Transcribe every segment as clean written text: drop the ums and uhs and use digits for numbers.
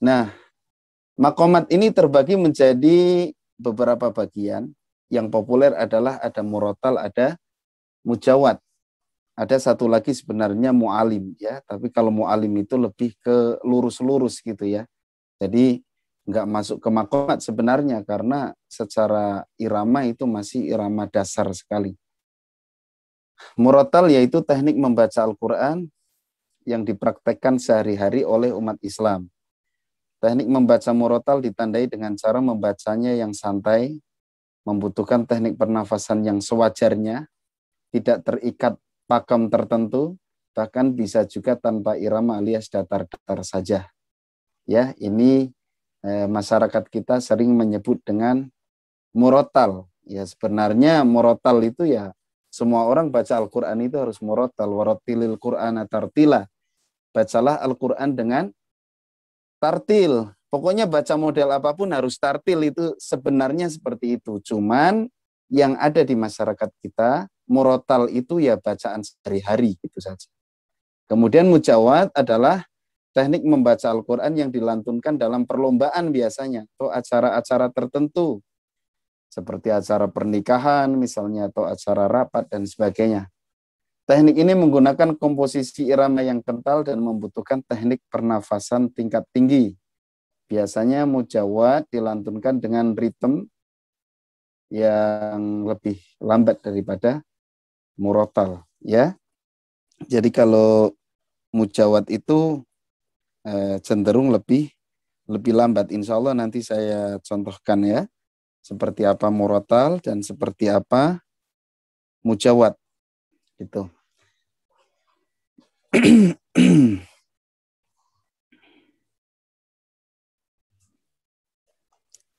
Nah, maqamat ini terbagi menjadi beberapa bagian. Yang populer adalah ada murotal, ada mujawad. Ada satu lagi sebenarnya mu'alim ya, tapi kalau mu'alim itu lebih ke lurus-lurus gitu ya. Jadi nggak masuk ke maqamat sebenarnya karena secara irama itu masih irama dasar sekali. Murotal yaitu teknik membaca Al-Quran yang dipraktekkan sehari-hari oleh umat Islam. Teknik membaca murotal ditandai dengan cara membacanya yang santai, membutuhkan teknik pernafasan yang sewajarnya, tidak terikat pakam tertentu, bahkan bisa juga tanpa irama alias datar-datar saja. Ya, ini masyarakat kita sering menyebut dengan murotal. Ya, sebenarnya murotal itu ya semua orang baca Al-Quran itu harus murotal. Warattilil Qur'ana tartila. Bacalah Al-Quran dengan tartil. Pokoknya baca model apapun harus tartil, itu sebenarnya seperti itu. Cuman yang ada di masyarakat kita, murotal itu ya bacaan sehari-hari gitu saja. Kemudian mujawad adalah teknik membaca Al-Quran yang dilantunkan dalam perlombaan biasanya, atau acara-acara tertentu. Seperti acara pernikahan misalnya, atau acara rapat dan sebagainya. Teknik ini menggunakan komposisi irama yang kental dan membutuhkan teknik pernafasan tingkat tinggi. Biasanya mujawad dilantunkan dengan ritme yang lebih lambat daripada murotal, ya. Jadi kalau mujawad itu cenderung lebih lambat. Insya Allah nanti saya contohkan ya, seperti apa murotal dan seperti apa mujawad, gitu.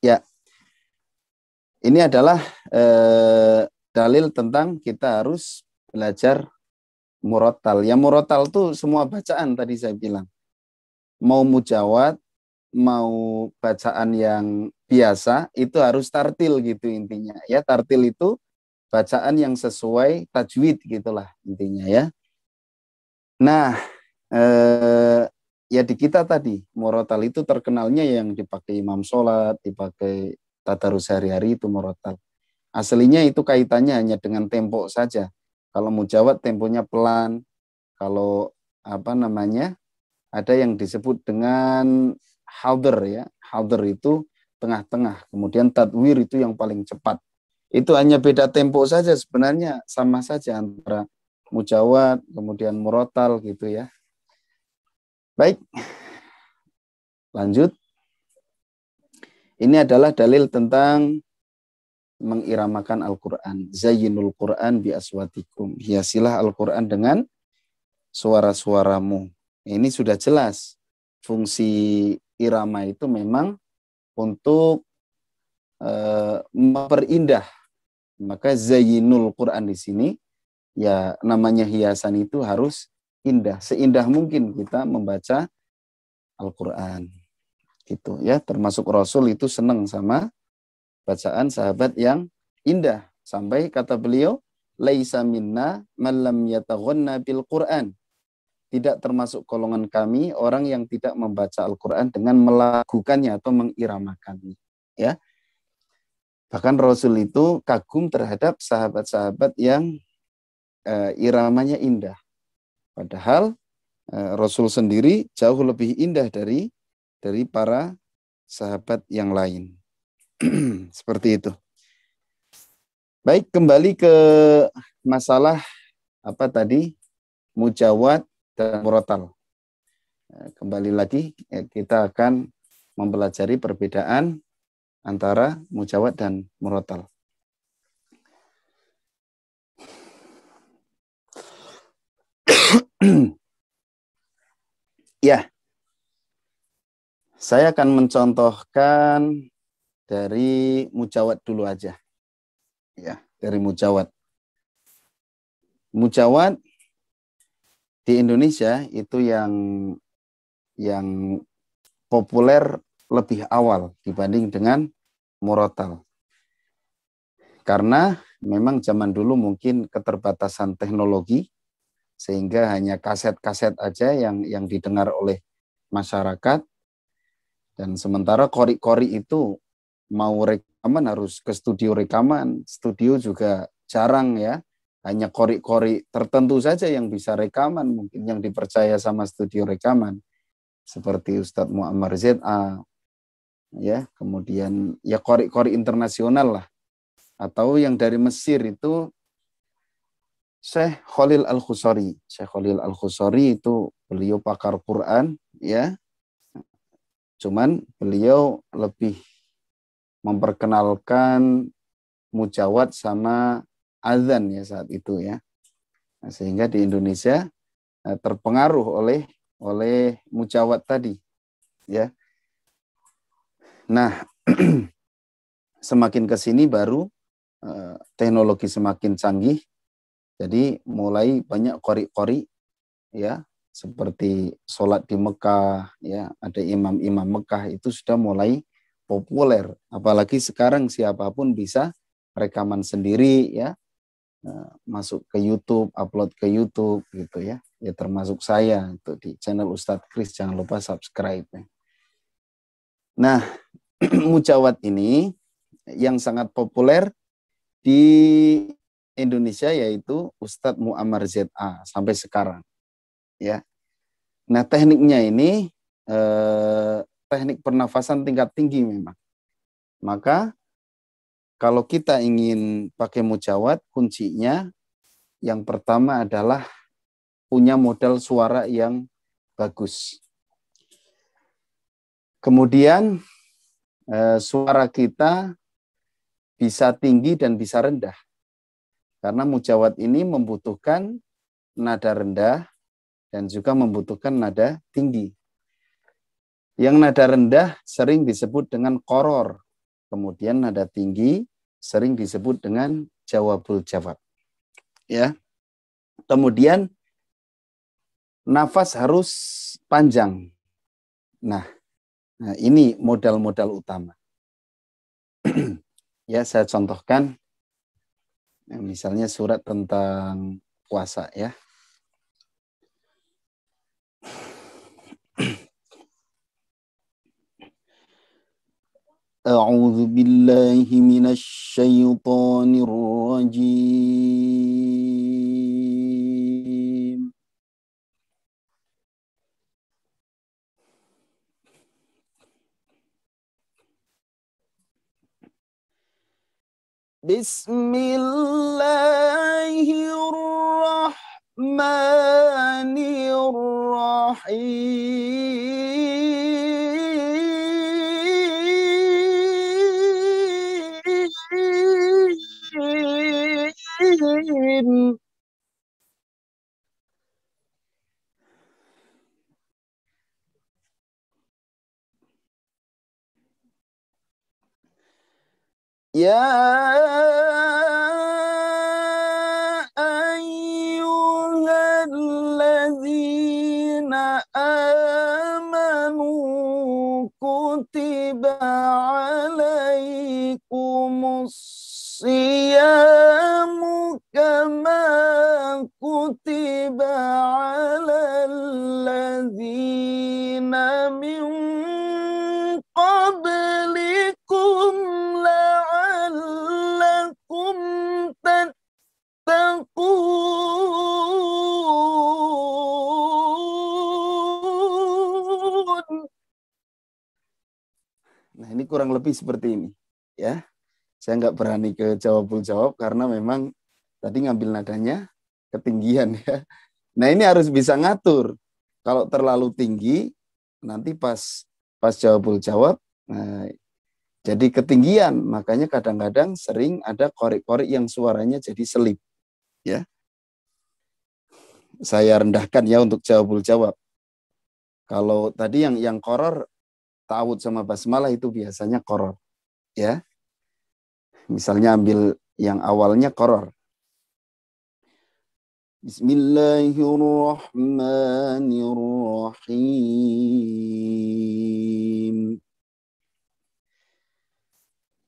Ya, ini adalah dalil tentang kita harus belajar murotal. Ya murotal tuh semua bacaan tadi saya bilang. Mau mujawad, mau bacaan yang biasa, itu harus tartil gitu intinya. Ya, tartil itu bacaan yang sesuai tajwid gitulah intinya ya. Nah, ya di kita tadi, murotal itu terkenalnya yang dipakai imam sholat, dipakai tadarus sehari-hari itu murotal. Aslinya itu kaitannya hanya dengan tempo saja. Kalau mujawad temponya pelan, kalau apa namanya, ada yang disebut dengan hadr ya. Hadr itu tengah-tengah. Kemudian tadwir itu yang paling cepat. Itu hanya beda tempo saja, sebenarnya sama saja antara mujawad kemudian murotal gitu ya. Baik. Lanjut. Ini adalah dalil tentang mengiramakan Al-Quran. Zayyinul Quran bi aswatikum. Hiasilah Al-Quran dengan suara-suaramu. Ini sudah jelas. Fungsi irama itu memang untuk memperindah. Maka zayyinul Quran di sini, ya namanya hiasan itu harus indah. Seindah mungkin kita membaca Al-Quran. Gitu ya. Termasuk Rasul itu senang sama bacaan sahabat yang indah. Sampai kata beliau, laisa minna man lam yataghanna bil Qur'an. Tidak termasuk golongan kami orang yang tidak membaca Al-Quran dengan melakukannya atau mengiramakannya. Ya. Bahkan Rasul itu kagum terhadap sahabat-sahabat yang iramanya indah. Padahal Rasul sendiri jauh lebih indah dari para sahabat yang lain. Seperti itu. Baik, kembali ke masalah apa tadi? Mujawad dan murotal. Kembali lagi, kita akan mempelajari perbedaan antara mujawad dan murotal. Ya, saya akan mencontohkan dari mujawad dulu aja. Ya, dari mujawad. Mujawad di Indonesia itu yang populer lebih awal dibanding dengan murotal. Karena memang zaman dulu mungkin keterbatasan teknologi, sehingga hanya kaset-kaset aja yang didengar oleh masyarakat. Dan sementara qori-qori itu mau rekaman harus ke studio rekaman. Studio juga jarang ya. Hanya qori-qori tertentu saja yang bisa rekaman, mungkin yang dipercaya sama studio rekaman. Seperti Ustadz Muammar ZA, ya, kemudian ya qori-qori internasional lah. Atau yang dari Mesir itu Syekh Khalil Al-Khusari. Syekh Khalil Al-Khusari itu beliau pakar Quran, ya. Cuman beliau lebih memperkenalkan mujawad sama azan ya saat itu ya. Nah, sehingga di Indonesia terpengaruh oleh mujawad tadi, ya. Nah, semakin ke sini baru teknologi semakin canggih. Jadi mulai banyak qori-qori ya, seperti sholat di Mekah ya, ada imam-imam Mekah itu sudah mulai populer. Apalagi sekarang siapapun bisa rekaman sendiri ya, masuk ke YouTube, upload ke YouTube gitu ya. Ya termasuk saya itu di channel Ustadz Kris, jangan lupa subscribe ya. Nah, mujawad ini yang sangat populer di Indonesia yaitu Ustadz Muammar ZA sampai sekarang ya. Nah, tekniknya ini teknik pernafasan tingkat tinggi memang. Maka kalau kita ingin pakai mujawad, kuncinya yang pertama adalah punya modal suara yang bagus. Kemudian suara kita bisa tinggi dan bisa rendah. Karena mujawad ini membutuhkan nada rendah dan juga membutuhkan nada tinggi. Yang nada rendah sering disebut dengan qoror. Kemudian nada tinggi sering disebut dengan jawabul jawab. Ya. Kemudian nafas harus panjang. Nah, ini modal-modal utama. Ya, saya contohkan misalnya surat tentang puasa ya. A'udzu billahi minasy syaithanir rajim. Bismillahirrahmanirrahim. Ya ayyuhalladzina amanu kutiba alaikumus siyamu kama kutiba alal ladzina min qablikum la'allakum tattaqun. Nah, ini kurang lebih seperti ini ya. Saya nggak berani ke jawab karena memang tadi ngambil nadanya ketinggian ya. Nah, ini harus bisa ngatur. Kalau terlalu tinggi nanti pas jawab nah, jadi ketinggian. Makanya kadang-kadang sering ada korek-korek yang suaranya jadi selip ya. Saya rendahkan ya untuk jawab. Kalau tadi yang koror ta'awud sama basmalah itu biasanya koror ya. Misalnya ambil yang awalnya koror. Bismillahirrahmanirrahim.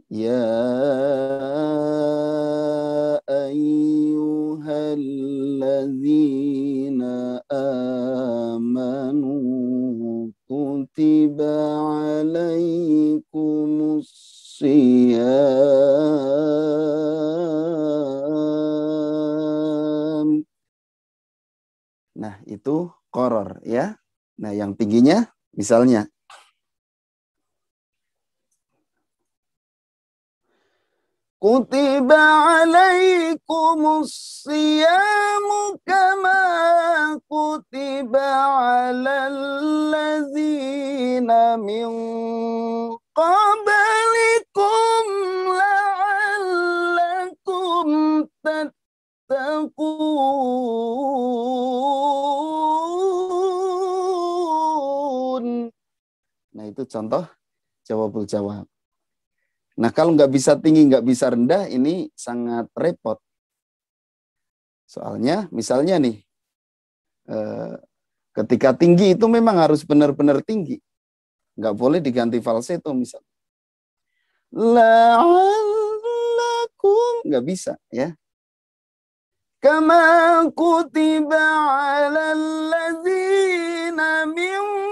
Ya ayyuhalladzina amanu kutiba alaikumus siyam. Nah, itu qoror ya. Nah, yang tingginya misalnya kutiba alaikumus siyamu kama kutiba alal ladzina min qablikum la'allakum tattaqun. Nah, itu contoh jawabul jawab. Nah, kalau nggak bisa tinggi, nggak bisa rendah, ini sangat repot. Soalnya, misalnya nih, ketika tinggi itu memang harus benar-benar tinggi. Nggak boleh diganti falsetto misalnya. La'allakum, nggak bisa ya. Kama kutiba alal ladzina min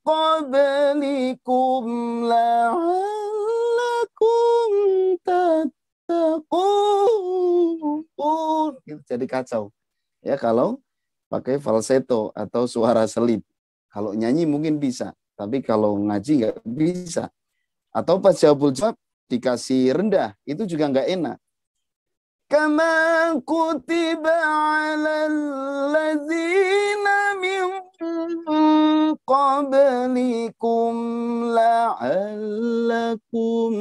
qablikum la'allakum tattaqun. Jadi kacau. Ya kalau pakai falsetto atau suara selip. Kalau nyanyi mungkin bisa, tapi kalau ngaji nggak bisa. Atau pas jawabul jawab dikasih rendah, itu juga nggak enak. Kama kutiba alal ladzina min qablikum la'allakum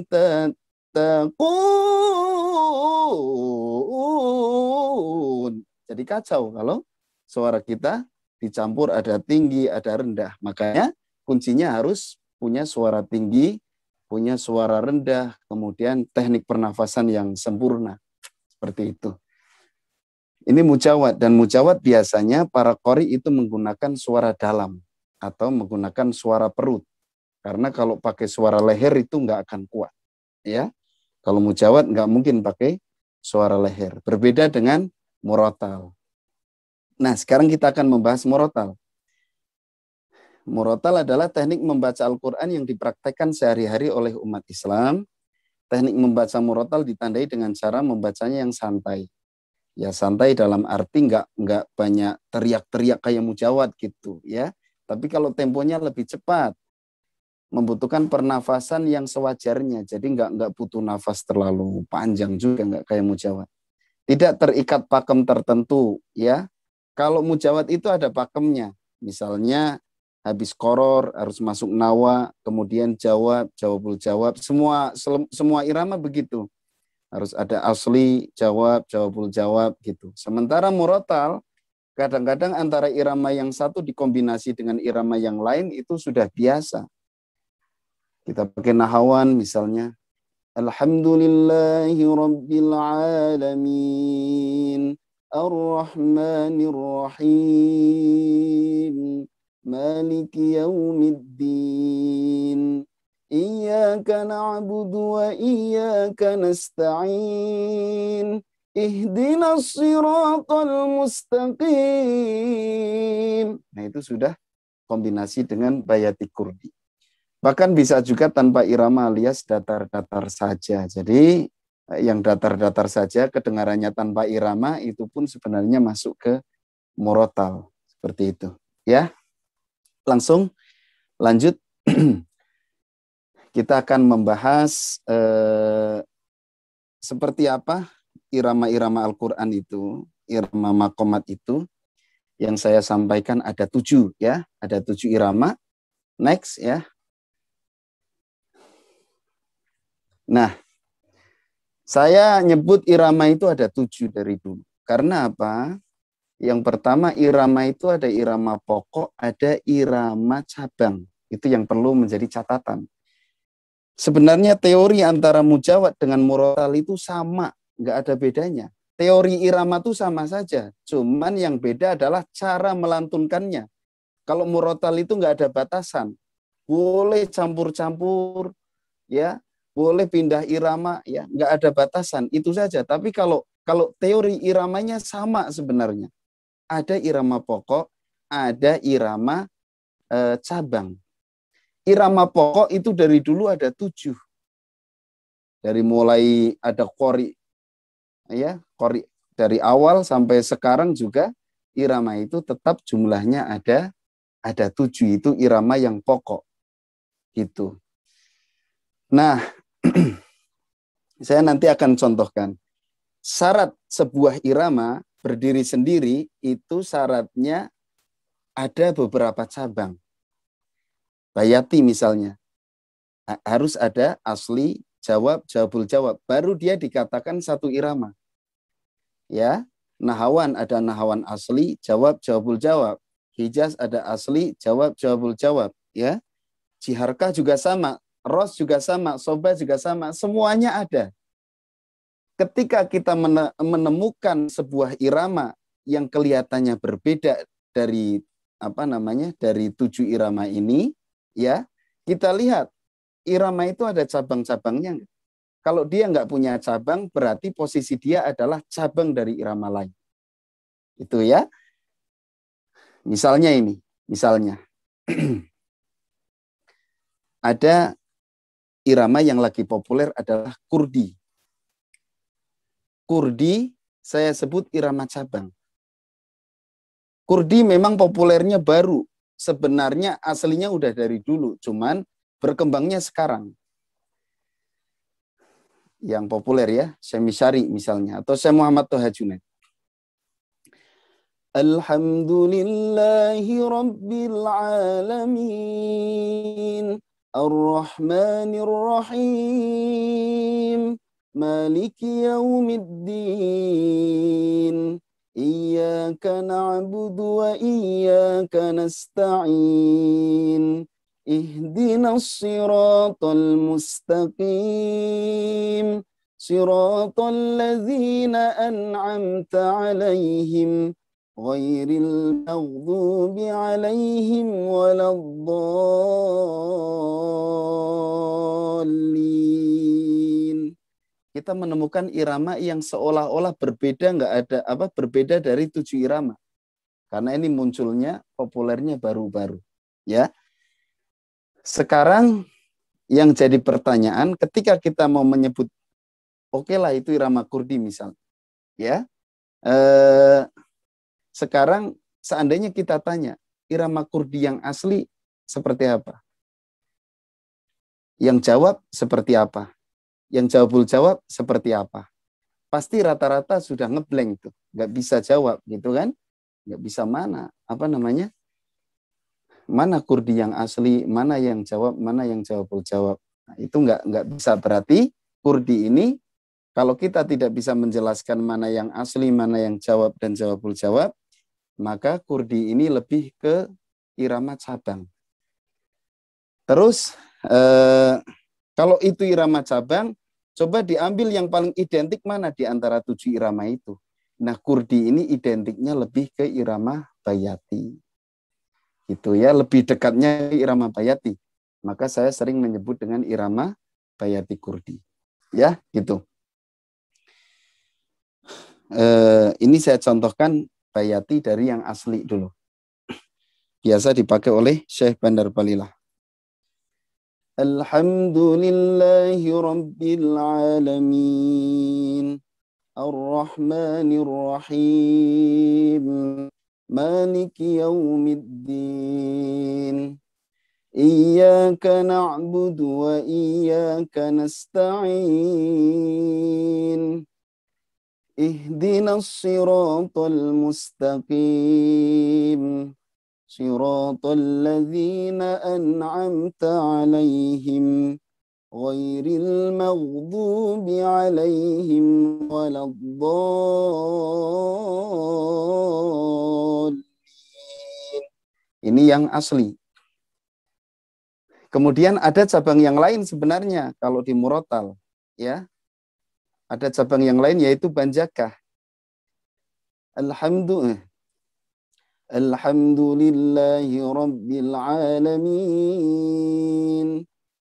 tattaqun. Jadi kacau kalau suara kita dicampur ada tinggi, ada rendah. Makanya kuncinya harus punya suara tinggi, punya suara rendah, kemudian teknik pernafasan yang sempurna. Seperti itu. Ini mujawad, dan mujawad biasanya para qori itu menggunakan suara dalam atau menggunakan suara perut. Karena kalau pakai suara leher itu nggak akan kuat. Ya, kalau mujawad nggak mungkin pakai suara leher. Berbeda dengan murotal. Nah, sekarang kita akan membahas murotal. Murotal adalah teknik membaca Al-Quran yang dipraktekkan sehari-hari oleh umat Islam. Teknik membaca murotal ditandai dengan cara membacanya yang santai. Ya santai dalam arti nggak banyak teriak-teriak kayak mujawad gitu ya. Tapi kalau temponya lebih cepat, membutuhkan pernafasan yang sewajarnya. Jadi nggak butuh nafas terlalu panjang juga, nggak kayak mujawad. Tidak terikat pakem tertentu ya. Kalau mujawad itu ada pakemnya. Misalnya habis koror harus masuk nawa, kemudian jawabul jawab, semua irama begitu. Harus ada asli, jawabul jawab gitu. Sementara murotal, kadang-kadang antara irama yang satu dikombinasi dengan irama yang lain itu sudah biasa. Kita pakai nahawan misalnya. Alhamdulillahi Rabbil Alamin, Ar-Rahmanir Rahim, Maliki Yaumiddin, Iyyaka na'budu wa iyyaka nasta'in, Ihdinas siratal mustaqim. Nah, itu sudah kombinasi dengan bayati kurdi. Bahkan bisa juga tanpa irama alias datar-datar saja. Jadi yang datar-datar saja kedengarannya tanpa irama itu pun sebenarnya masuk ke murotal. Seperti itu. Ya. Langsung lanjut. Kita akan membahas seperti apa irama-irama Al-Quran itu, irama makomat itu. Yang saya sampaikan ada 7 ya. Ada 7 irama. Next ya. Nah, saya nyebut irama itu ada 7 dari dulu. Karena apa? Yang pertama irama itu ada irama pokok, ada irama cabang. Itu yang perlu menjadi catatan. Sebenarnya teori antara mujawad dengan murotal itu sama, nggak ada bedanya. Teori irama itu sama saja, cuman yang beda adalah cara melantunkannya. Kalau murotal itu nggak ada batasan, boleh campur-campur, ya. Boleh pindah irama, ya nggak ada batasan, itu saja. Tapi kalau teori iramanya sama sebenarnya. Ada irama pokok, ada irama cabang. Irama pokok itu dari dulu ada 7. Dari mulai ada qori, ya, qori dari awal sampai sekarang juga irama itu tetap jumlahnya ada 7. Itu irama yang pokok. Gitu. Nah, saya nanti akan contohkan. Syarat sebuah irama berdiri sendiri itu syaratnya ada beberapa cabang. Bayati misalnya. Harus ada asli, jawab, jawabul jawab. Baru dia dikatakan satu irama. Ya, nahawan ada nahawan asli, jawab, jawabul jawab. Hijaz ada asli, jawab, jawabul jawab. Ya, Jiharkah juga sama, Ros juga sama, Soba juga sama. Semuanya ada. Ketika kita menemukan sebuah irama yang kelihatannya berbeda dari dari 7 irama ini, ya, kita lihat irama itu ada cabang-cabangnya. Kalau dia nggak punya cabang, berarti posisi dia adalah cabang dari irama lain. Itu ya. Misalnya ini, ada irama yang lagi populer adalah kurdi. Kurdi saya sebut irama cabang. Kurdi memang populernya baru. Sebenarnya aslinya udah dari dulu, cuman berkembangnya sekarang. Yang populer ya, Syekh Misyari misalnya, atau Syekh Muhammad Toha Junaid. Alhamdulillahi Rabbil Alamin, Ar-Rahmanir Rahim, Maliki Yaumiddin, Iyyaka na'budu wa iyyaka nasta'in, Ihdinas siratal mustaqim, siratal ladzina an'amta 'alaihim, ghairil maghdubi 'alaihim waladdallin. Kita menemukan irama yang seolah-olah berbeda, berbeda dari 7 irama. Karena ini munculnya, populernya baru-baru. Ya. Sekarang yang jadi pertanyaan, ketika kita mau menyebut, oke lah itu irama kurdi misalnya. Ya. Sekarang seandainya kita tanya, irama kurdi yang asli seperti apa? Yang jawab seperti apa? Yang jawabul jawab seperti apa? Pasti rata-rata sudah ngeblank tuh, nggak bisa jawab gitu kan? Nggak bisa mana kurdi yang asli, mana yang jawab, mana yang jawabul jawab. Nah, itu nggak bisa. Berarti kurdi ini kalau kita tidak bisa menjelaskan mana yang asli, mana yang jawab dan jawabul jawab, maka kurdi ini lebih ke irama cabang. Terus kalau itu irama cabang, coba diambil yang paling identik mana di antara 7 irama itu. Nah, kurdi ini identiknya lebih ke irama bayati. Itu ya, lebih dekatnya irama bayati. Maka saya sering menyebut dengan irama bayati kurdi. Ya, gitu. Ini saya contohkan bayati dari yang asli dulu. Biasa dipakai oleh Syekh Bandar Balilah. Alhamdulillahi Rabbil Alamin, Ar-Rahmanir Rahim, Maliki Yaumiddin, Iyyaka na'budu wa iyyaka nasta'in, Ihdinas siratal mustaqim, siratal ladzina an'amta 'alaihim, ghairil maghdubi 'alaihim waladdallin. Ini yang asli. Kemudian ada cabang yang lain sebenarnya kalau di murotal, ya. Ada cabang yang lain yaitu banjakah. Alhamdulillahi Rabbil Alamin,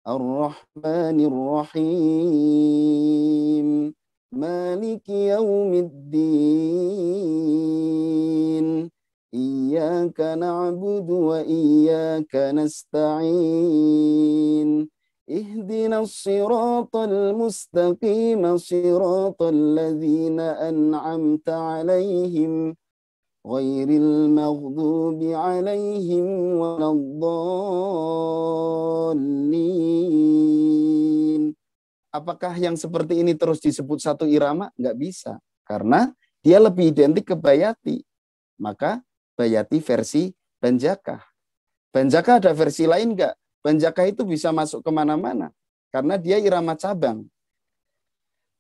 Ar-Rahmanir Rahim, Maliki Yaumiddin, Iyyaka na'budu wa iyyaka nasta'in. Ihdinas siratal mustaqim siratal ladzina an'amta 'alaihim ghairil maghdubi 'alaihim waladdallin. Apakah yang seperti ini terus disebut satu irama? Enggak bisa. Karena dia lebih identik ke bayati. Maka bayati versi banjakah. Banjakah ada versi lain enggak? Banjakah itu bisa masuk kemana-mana. Karena dia irama cabang.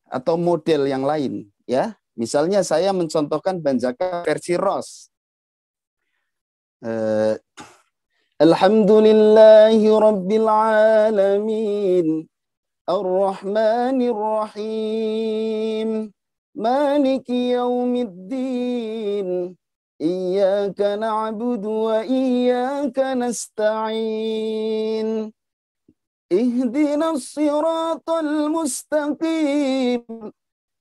Atau model yang lain. Ya, misalnya saya mencontohkan banjakah versi Ros. Alhamdulillahi Rabbil Alamin. Ar-Rahmanir Rahim. Maliki Yaumiddin. Iyyaka na'budu wa iyyaka nasta'in. Ihdinas siratal mustaqim.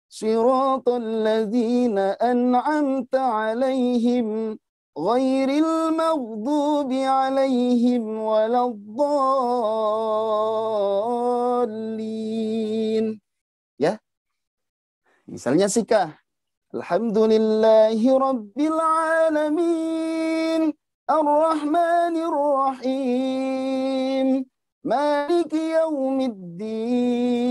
Siratal ladzina an'amta 'alaihim ghairil maghdubi 'alaihim waladdallin. Ya. Misalnya sikah. Alhamdulillahi Rabbil Alamin. Ar-Rahmanir Rahim. Maliki Yaumiddin.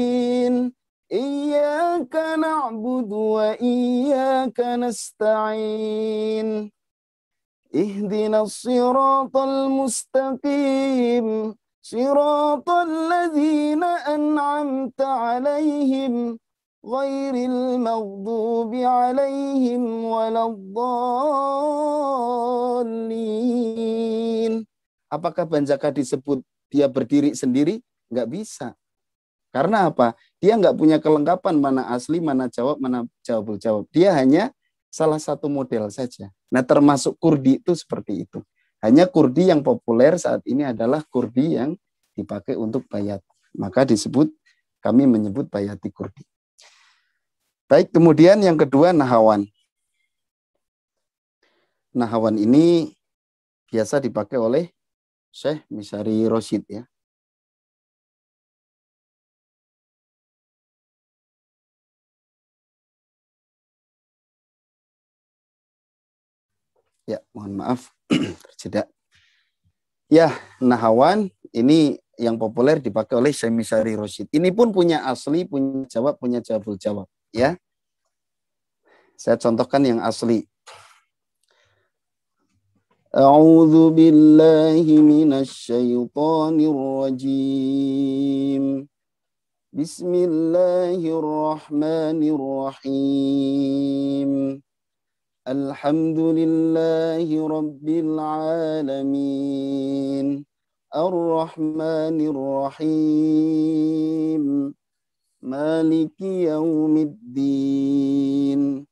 Iyyaka na'budu wa iyyaka nasta'in. Ihdinas siratal mustaqim. Siratal ladzina an'amta 'alaihim ghairil maghdubi 'alaihim waladdallin. Apakah banjakah disebut dia berdiri sendiri? Enggak bisa. Karena apa? Dia enggak punya kelengkapan mana asli, mana jawab, mana jawab. Dia hanya salah satu model saja. Nah, termasuk kurdi itu seperti itu. Hanya kurdi yang populer saat ini adalah kurdi yang dipakai untuk bayat. Maka kami menyebut bayati kurdi. Baik, kemudian yang kedua nahawan. Nahawan ini biasa dipakai oleh Syekh Misari Rosyid ya. Ya, mohon maaf terjeda. Ya, nahawan ini yang populer dipakai oleh Syekh Misari Rosyid. Ini pun punya asli, punya jawabul jawab ya. Saya contohkan yang asli. A'udzu billahi minasy syaithanir rajim. Bismillahirrahmanirrahim. Alhamdulillahi Rabbil Alamin. Ar-Rahmanir Rahim. Maliki Yaumiddin.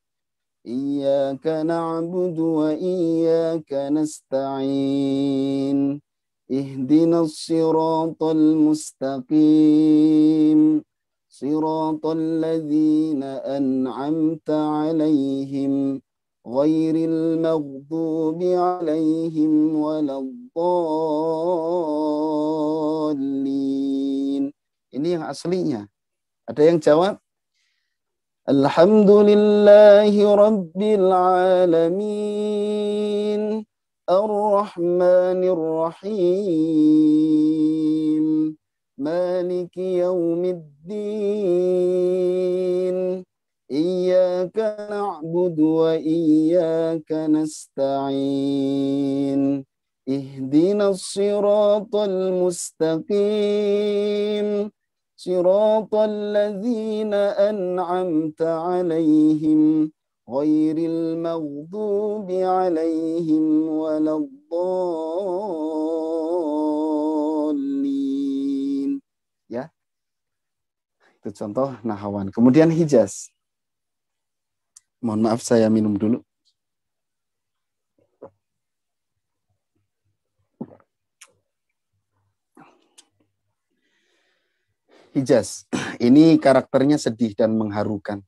Iyyaka na'budu wa iyyaka nasta'in. Ihdinas siratal mustaqim. Siratal ladzina an'amta 'alaihim ghairil maghdubi 'alaihim waladdallin. Ini yang aslinya. Ada yang jawab? Alhamdulillahi Rabbil Alamin. Ar-Rahmanir Rahim. Maliki Yaumiddin. Iyyaka na'budu wa iyyaka nasta'in. Ihdinas siratal mustaqim. Siratal ladzina an'amta 'alaihim ghairil maghdubi 'alaihim waladdallin. Ya. Itu contoh nahawan. Kemudian Hijaz. Mohon maaf saya minum dulu. Hijaz. Ini karakternya sedih dan mengharukan.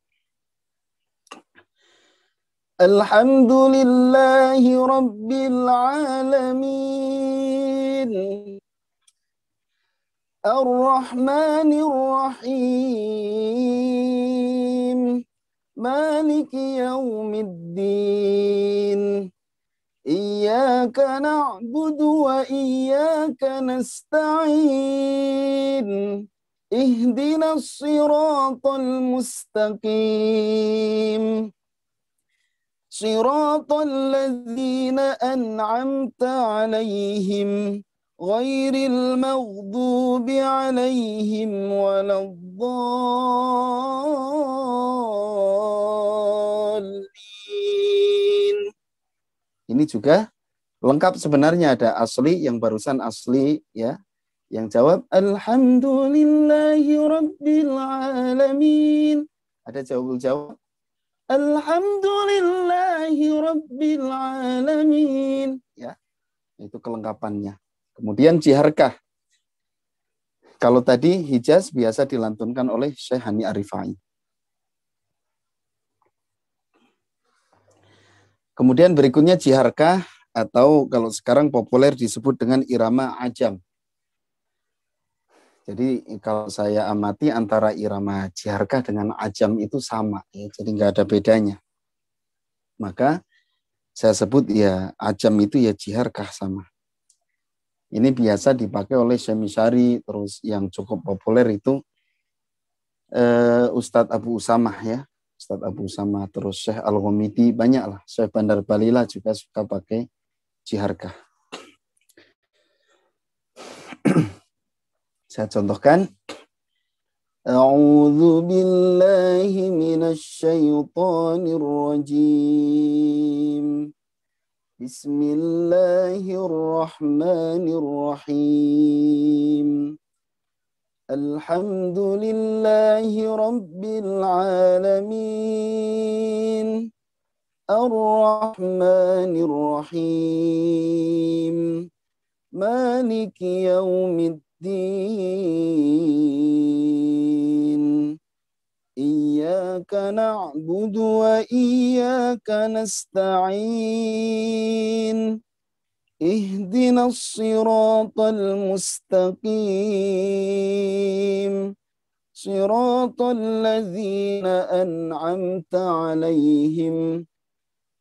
Alhamdulillahi Rabbil Alamin. Ar-Rahmanir Rahim. Maliki Yaumiddin. Iyyaka na'budu wa iyyaka nasta'in. Ihdinas siratal mustaqim. Siratal ladzina an'amta 'alaihim ghairil maghdubi 'alaihim waladdallin. Ini juga lengkap sebenarnya, ada asli yang barusan asli ya. Yang jawab alhamdulillahi rabbil alamin. Ada jawab alhamdulillahi rabbil alamin. Ya, itu kelengkapannya. Kemudian jiharkah. Kalau tadi Hijaz biasa dilantunkan oleh Syekh Hani Arifai. Kemudian berikutnya jiharkah, atau kalau sekarang populer disebut dengan irama ajam. Jadi kalau saya amati antara irama jiharkah dengan ajam itu sama, ya, jadi nggak ada bedanya. Maka saya sebut ya ajam itu ya jiharkah sama. Ini biasa dipakai oleh Syekh Misyari, terus yang cukup populer itu Ustadz Abu Usamah ya, Ustadz Abu Usamah, terus Syekh Al-Ghomidi, banyak lah. Syekh Bandar Balila juga suka pakai jiharkah. Saya contohkan. A'udzu billahi minasy syaithanir rajim. Bismillahirrahmanirrahim. Alhamdulillahi rabbil alamin. Ar-Rahmanir Rahim. Maliki Yaumiddin. Iyyaka na'budu wa iyyaka nasta'in. Ihdinas siratal mustaqim. Siratal ladzina an'amta 'alaihim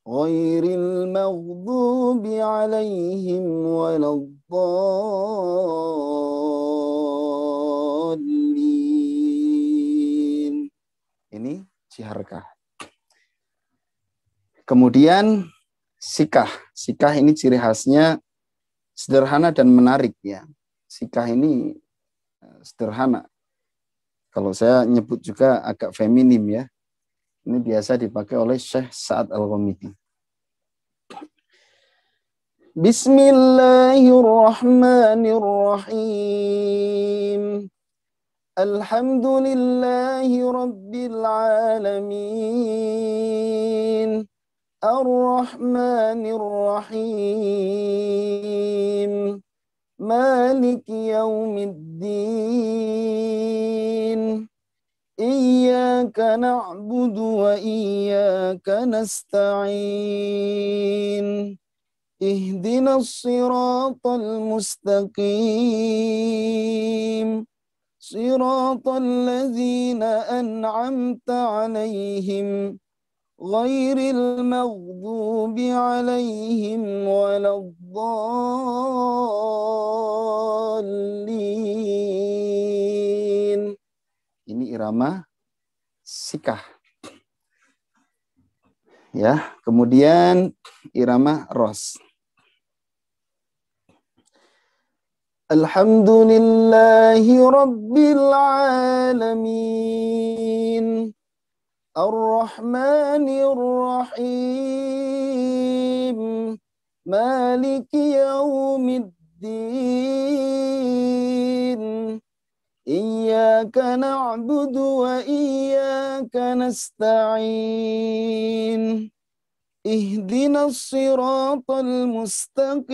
ghairil maghdubi 'alaihim waladdallin. Ini jiharkah. Kemudian sikah. Sikah ini ciri khasnya sederhana dan menarik ya. Sikah ini sederhana. Kalau saya nyebut juga agak feminim ya. Ini biasa dipakai oleh Syekh Sa'ad Al-Ghamidi. Bismillahirrahmanirrahim. Alhamdulillahi rabbil alamin. Ar-Rahmanir Rahim. Maliki Yaumiddin. Iyyaka na'budu wa iyyaka nasta'in. Ihdinas siratal mustaqim. Siratal ladzina an'amta 'alaihim ghairil maghdubi 'alaihim waladdallin. Ini irama sikah. Ya, kemudian irama ros. Alhamdulillahi rabbil alamin. Ar-Rahmanir Rahim. Maliki Yaumiddin. Iyyaka na'budu wa iyyaka nasta'in. Ihdinas siratal mustaqim.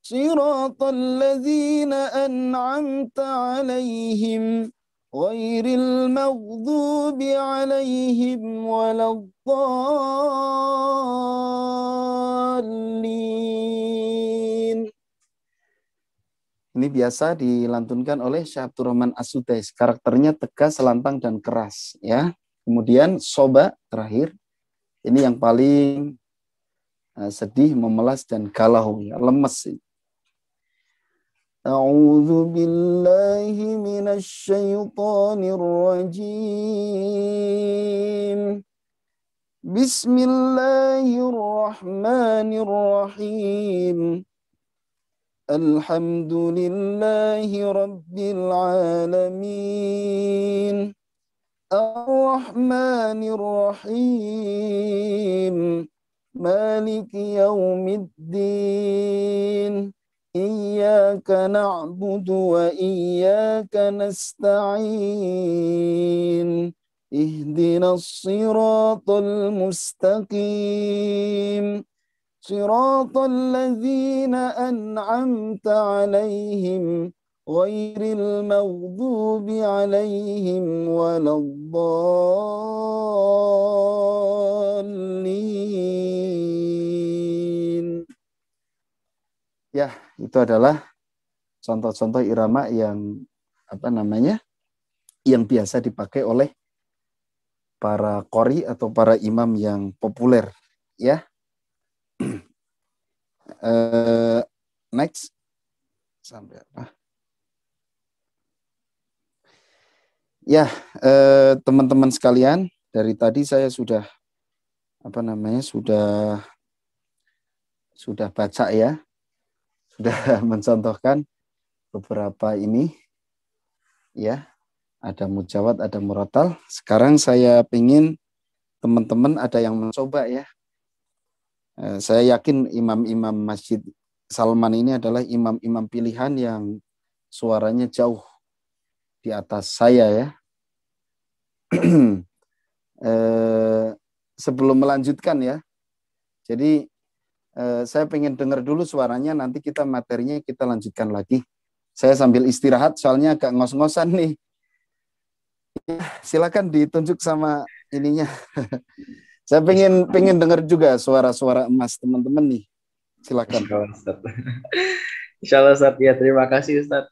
Siratal ladzina an'amta 'alaihim Ghairil maghdubi alaihim waladdallin. Ini biasa dilantunkan oleh Syekh Abdurrahman As-Sudais. Karakternya tegas, lantang, dan keras. Ya. Kemudian soba terakhir. Ini yang paling sedih, memelas, dan galau. Ya, lemes. A'udzu billahi minasy syaithanir rajim. Bismillahirrahmanirrahim. Alhamdulillahi rabbil alamin. Ar-Rahmanir Rahim. Maliki yaumiddin. Iyyaka na'budu wa iyyaka nasta'in. Ihdinas siratal mustaqim. Siratal ladzina an'amta 'alaihim ghairil maghdubi 'alaihim waladdallin. Ya, itu adalah contoh-contoh irama yang yang biasa dipakai oleh para qori atau para imam yang populer, ya. Next. Sampai apa? Ya, teman-teman sekalian, dari tadi saya sudah sudah baca ya. Sudah mencontohkan beberapa ini, ya, ada mujawad, ada murattal. Sekarang saya ingin teman-teman ada yang mencoba ya. Saya yakin imam-imam Masjid Salman ini adalah imam-imam pilihan yang suaranya jauh di atas saya ya. Sebelum melanjutkan ya, jadi saya pengen dengar dulu suaranya, nanti kita materinya kita lanjutkan lagi. Saya sambil istirahat, soalnya agak ngos-ngosan nih. Ya, silakan ditunjuk sama ininya. Saya pengen dengar juga suara-suara emas teman-teman nih. Silakan. Insya Allah Ustaz, ya terima kasih Ustaz.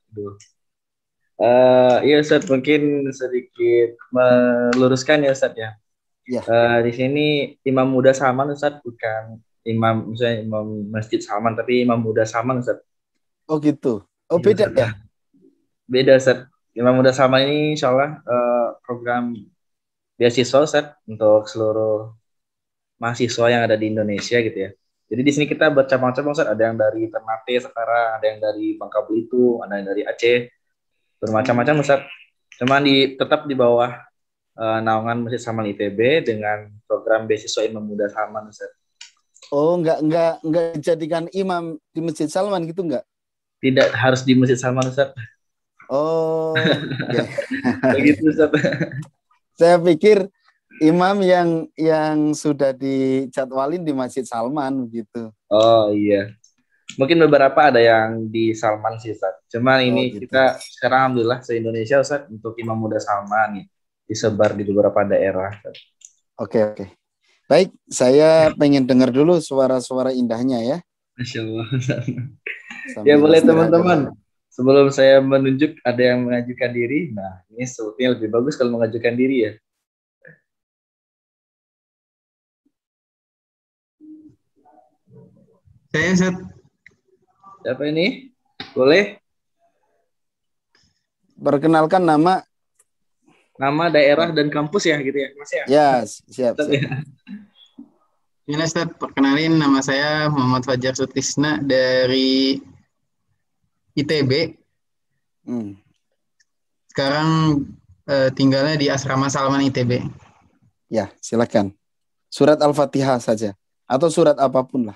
Iya Ustaz, mungkin sedikit meluruskan ya Ustaz ya. Ya. Di sini Imam Muda Salman Ustaz, bukan imam, misalnya Imam Masjid Salman, tapi Imam Muda Salman Ustaz. Oh gitu. Oh beda ya? Beda Ustaz. Imam Muda Salman ini insya Allah program beasiswa Ustaz untuk seluruh mahasiswa yang ada di Indonesia gitu ya. Jadi di sini kita bercabang-cabang Ustaz, ada yang dari Ternate sekarang, ada yang dari Bangka Belitung, ada yang dari Aceh, bermacam-macam Ustaz. Cuman tetap di bawah naungan Masjid Salman ITB dengan program beasiswa Imam Muda Salman Ustaz. Oh, enggak dijadikan imam di Masjid Salman gitu enggak? Tidak harus di Masjid Salman Ustaz. Oh, okay. Begitu Ustaz. Saya pikir imam yang sudah dijadwalin di Masjid Salman gitu. Oh iya. Mungkin beberapa ada yang di Salman sih Ustaz. Cuman ini gitu. kita sekarang alhamdulillah se-Indonesia Ustaz untuk Imam Muda Salman nih, disebar di beberapa daerah. Oke. Baik, saya pengen dengar dulu suara-suara indahnya ya. Masya Allah. Ya boleh teman-teman. Sebelum saya menunjuk ada yang mengajukan diri. Nah, ini sebetulnya lebih bagus kalau mengajukan diri ya. Saya Ustaz. Siapa ini? Boleh? Perkenalkan nama, daerah dan kampus ya gitu ya, Mas ya? Ya, siap. Ini Ustaz, perkenalin nama saya Muhammad Fajar Sutrisna dari ITB. Sekarang tinggalnya di Asrama Salman ITB. Ya, silakan. Surat Al-Fatihah saja atau surat apapun lah.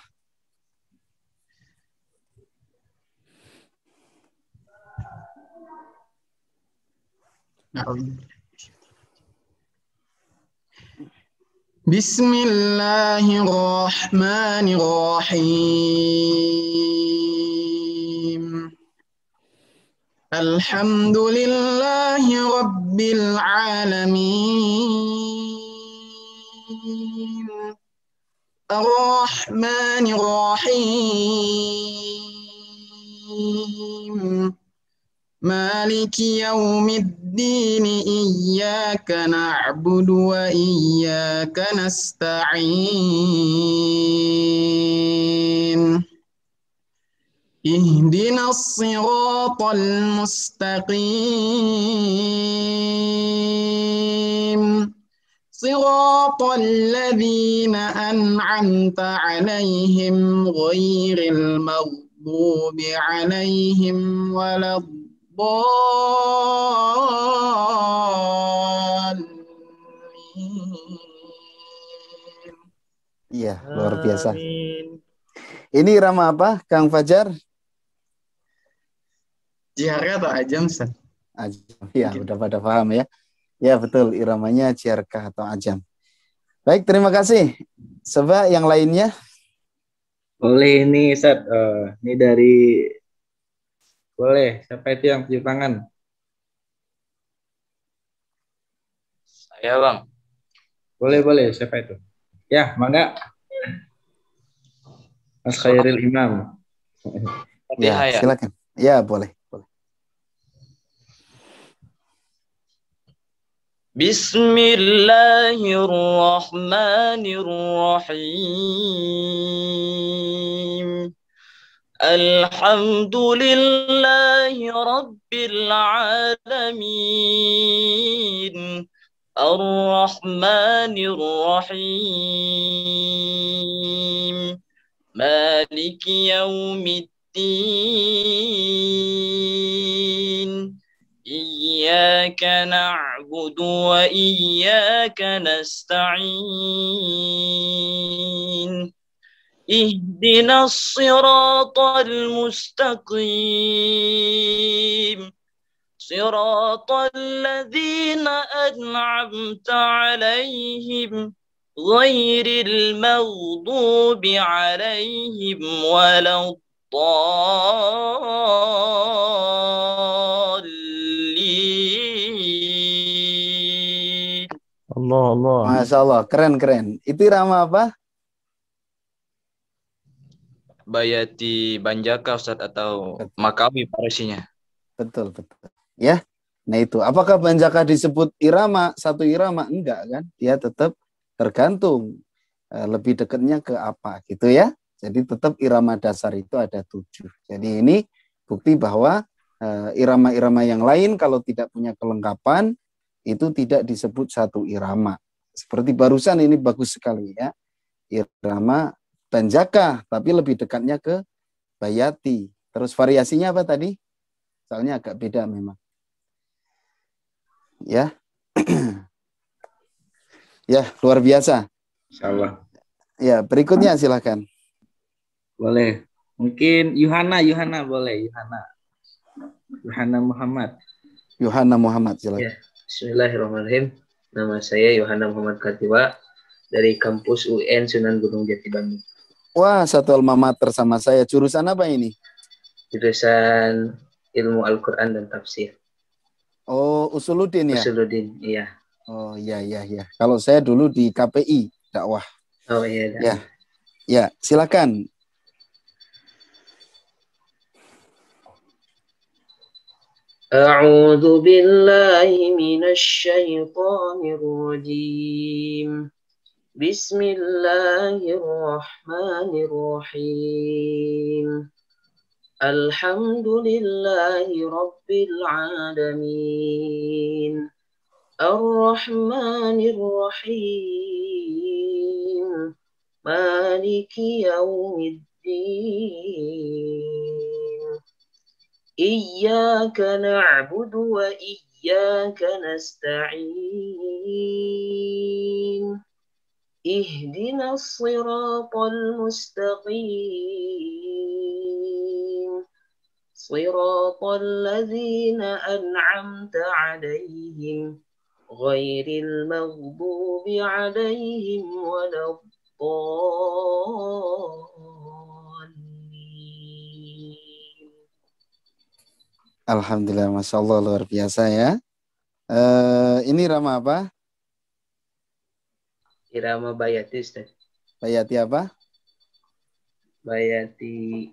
Bismillahirrahmanirrahim. Alhamdulillahi Rabbil Alamin. Ar-Rahmanir Rahim. Maliki yaumiddin. Iyyaka na'budu wa iyyaka nasta'in. Ihdinas siratal mustaqim. Siratal ladzina an'amta 'alaihim ghairil maghdubi 'alaihim waladdallin. Iya, luar biasa. Amin. Ini irama apa, Kang Fajar? Jiharkah atau ajam, Ustaz? Ajam. Ya, udah pada paham ya. Ya, betul. Iramanya jiharkah atau ajam. Baik, terima kasih. Coba yang lainnya. Boleh ini Ustaz. Ini dari boleh. Siapa itu yang tunjuk tangan? Saya, Bang. Boleh. Siapa itu? Ya, mangga. Mas Khairil Imam. Ya, silakan. Ya, boleh. Bismillahirrahmanirrahim. Alhamdulillahi Rabbil Alamin. Ar-Rahmanir-Rahim. Maliki yaumiddin. Iyyaka na'budu wa iyyaka nasta'in. Ihdinas siratal mustaqim. Siratal ladzina an'amta 'alaihim ghairil maghdubi 'alaihim waladdallin. Allah. Masya Allah, keren. Itu irama apa? Bayati Banjaka, Ustaz, atau Makawi parisinya. Betul. Ya. Nah itu, apakah Banjaka disebut irama, satu irama? Enggak kan? Dia tetap tergantung lebih dekatnya ke apa gitu ya. Jadi tetap irama dasar itu ada 7. Jadi ini bukti bahwa irama-irama yang lain kalau tidak punya kelengkapan itu tidak disebut satu irama. Seperti barusan ini bagus sekali ya. Irama Banjaka, tapi lebih dekatnya ke Bayati. Terus variasinya apa tadi? Soalnya agak beda memang. Ya. Ya, luar biasa. Insyaallah. Ya, berikutnya silakan. Boleh. Mungkin Yuhana boleh. Yuhana Muhammad. Yohana Muhammad, silakan. Ya, bismillahirrahmanirrahim. Nama saya Yohana Muhammad Katiwa dari kampus UN Sunan Gunung Jati Bandung. Wah, satu alma mater sama saya. Jurusan apa ini? Jurusan Ilmu Al-Quran dan Tafsir. Oh, Usuluddin ya? Usuluddin, iya. Oh, iya. Kalau saya dulu di KPI, dakwah. Oh iya. Ya, silakan. A'udzu billahi minasy syaithanir rajim. Bismillahirrahmanirrahim. Alhamdulillahi Rabbil Alamin. Ar-Rahmanir Rahim. Maliki yaumiddin. Iyyaka na'budu wa iyyaka nasta'in. Ihdinas siratal mustaqim. Siratal ladzina an'amta 'alaihim ghairil maghdubi 'alaihim waladdallin. Alhamdulillah, Masya Allah, luar biasa ya. Ini irama apa? Irama Bayati, Ustaz. Bayati apa? Bayati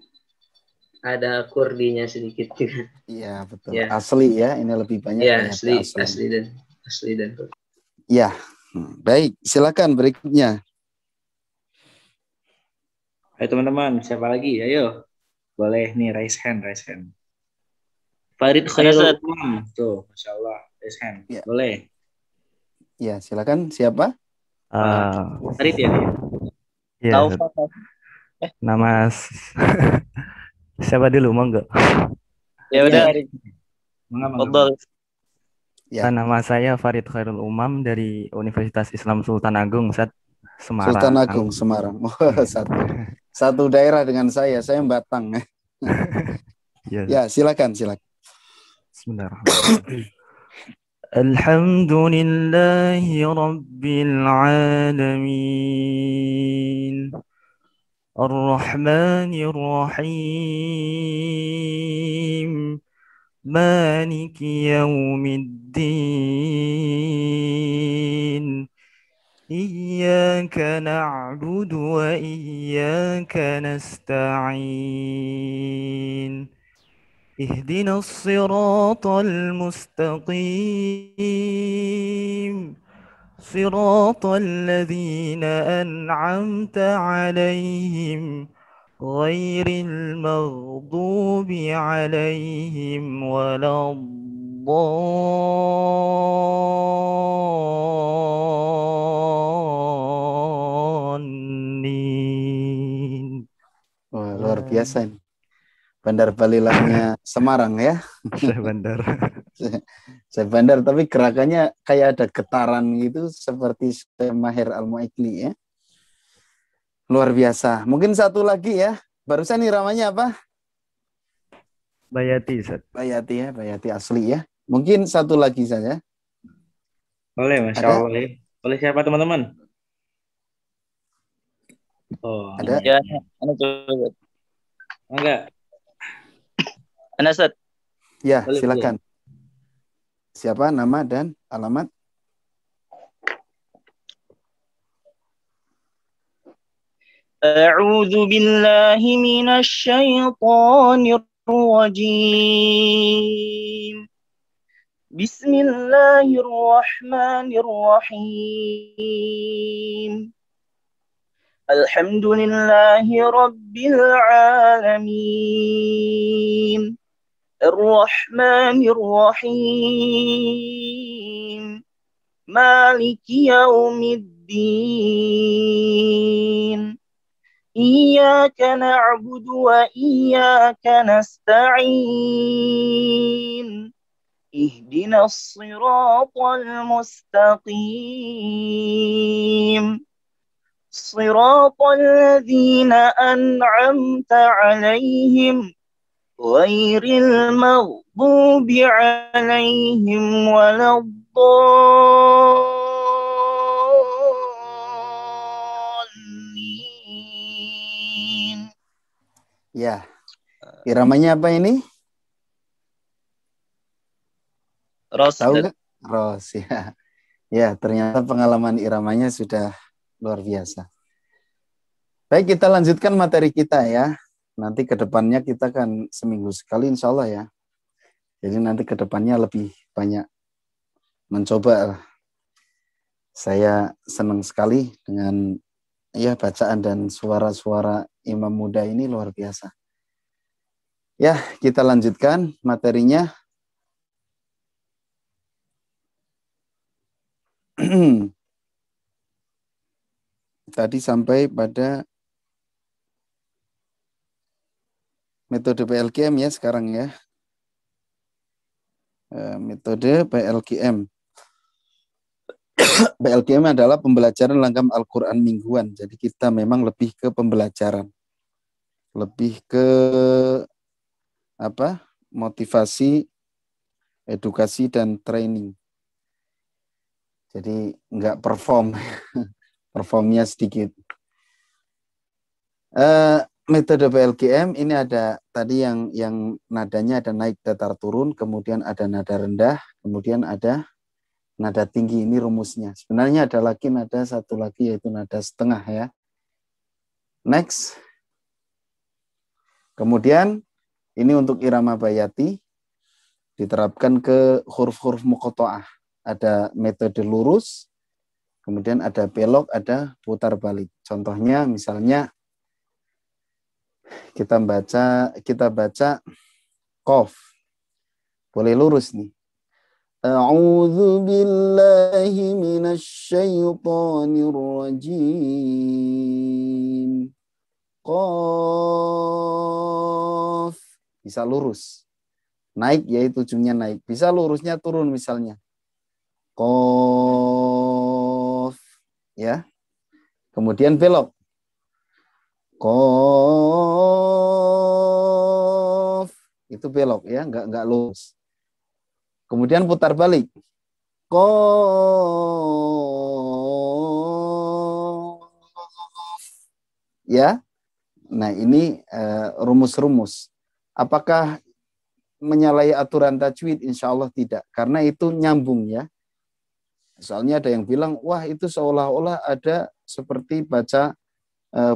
ada kurdinya sedikit. Iya, betul. Ya. Asli ya, ini lebih banyak Ya, Bayati asli dan kurdi. Ya, baik. Silakan berikutnya. Ayo teman-teman, siapa lagi? Ayo. Boleh nih, raise hand. Farid Khairul Umam. Tuh, Masya Allah. Raise hand. Ya. Boleh. Ya, silakan. Siapa? Farid ya? Iya, nama siapa dulu, monggo? Ya udah. Monggo. Ya. Nama saya Farid Khairul Umam dari Universitas Islam Sultan Agung, Ustaz, Semarang. Sultan Agung, Semarang. Satu daerah dengan saya Batang. Ya, silakan. Bismillahirrahmanirrahim. Alhamdulillahi Rabbil Alamin. Ar-Rahmanir Rahim. Maliki Yawmiddin. Iyyaka na'budu wa iyyaka nasta'in. اهدنا الصراط المستقيم صراط الذين أنعمت عليهم غير المغضوب عليهم ولا الضالين. Wah, luar biasa ini. Bandar Balilahnya Semarang ya. Saya bandar tapi gerakannya kayak ada getaran gitu seperti Mahir Al-Mu'ikli ya. Luar biasa. Mungkin satu lagi ya. Barusan iramanya apa? Bayati, Ustaz. Bayati ya, Bayati asli ya. Mungkin satu lagi saja. Boleh, Masya Allah. Boleh siapa teman-teman? Oh, ada? Ya, ana coba. Enggak. Ana, Ustaz. Ya, Boleh, silakan. Siapa nama dan alamat? أعوذ بالله من الشيطان الرجيم بسم الله الرحمن الرحيم الحمد لله رب العالمين الرحمن الرحيم مالك يوم الدين إياك نعبد وإياك نستعين اهدنا الصراط المستقيم صراط الذين أنعمت عليهم غير المغضوب عليهم ولا الضالين. Ya, iramanya apa ini? Ros. Tahu nggak? Ros ya. Ya, ternyata pengalaman iramanya sudah luar biasa. Baik, kita lanjutkan materi kita ya. Nanti ke depannya kita kan seminggu sekali insya Allah ya. Jadi nanti ke depannya lebih banyak mencoba. Saya senang sekali dengan ya bacaan dan suara-suara imam muda ini luar biasa. Ya, kita lanjutkan materinya. Tadi sampai pada metode PLKM ya sekarang ya. Metode PLKM. PLKM adalah pembelajaran langgam Al-Quran mingguan. Jadi kita memang lebih ke pembelajaran. Lebih ke apa? Motivasi, edukasi, dan training. Jadi nggak perform. Performnya sedikit. metode PLGM ini ada tadi yang nadanya ada naik datar turun, kemudian ada nada rendah, kemudian ada nada tinggi. Ini rumusnya. Sebenarnya ada lagi nada satu lagi yaitu nada setengah ya. Next. Kemudian ini untuk irama bayati diterapkan ke huruf-huruf muqatta'ah. Ada metode lurus, kemudian ada belok, ada putar balik. Contohnya misalnya kita baca qaf. Boleh lurus nih. A'udzu billahi minasy syaithanir rajim. Qaf. Bisa lurus. Naik yaitu ujungnya naik. Bisa lurusnya turun misalnya. Qaf. Ya. Kemudian belok. Qaf. Itu belok ya, enggak lurus. Kemudian putar balik. Qaf. Ya. Nah, ini rumus-rumus. Apakah menyalahi aturan tajwid? Insya Allah tidak. Karena itu nyambung ya. Soalnya ada yang bilang, wah itu seolah-olah ada seperti baca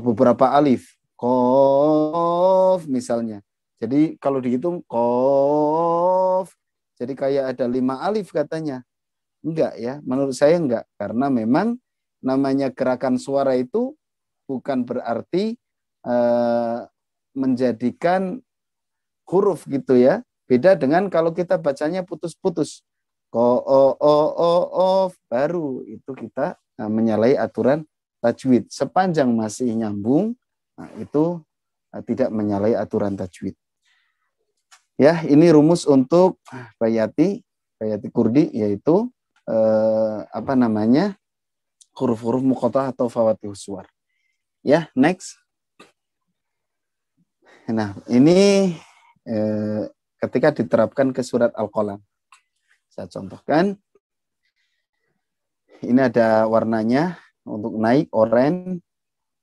beberapa alif. Qaf misalnya. Jadi kalau dihitung qaf. Jadi kayak ada 5 alif katanya. Enggak ya, menurut saya enggak. Karena memang namanya gerakan suara itu bukan berarti menjadikan huruf gitu ya. Beda dengan kalau kita bacanya putus-putus. Baru itu kita menyalahi aturan tajwid. Sepanjang masih nyambung, nah itu tidak menyalahi aturan tajwid. Ya, ini rumus untuk bayati kurdi, yaitu huruf-huruf muqatta'ah atau fawatihus suwar. Ya, next. Nah, ini ketika diterapkan ke surat Al-Qalam. Saya contohkan. Ini ada warnanya. Untuk naik oranye,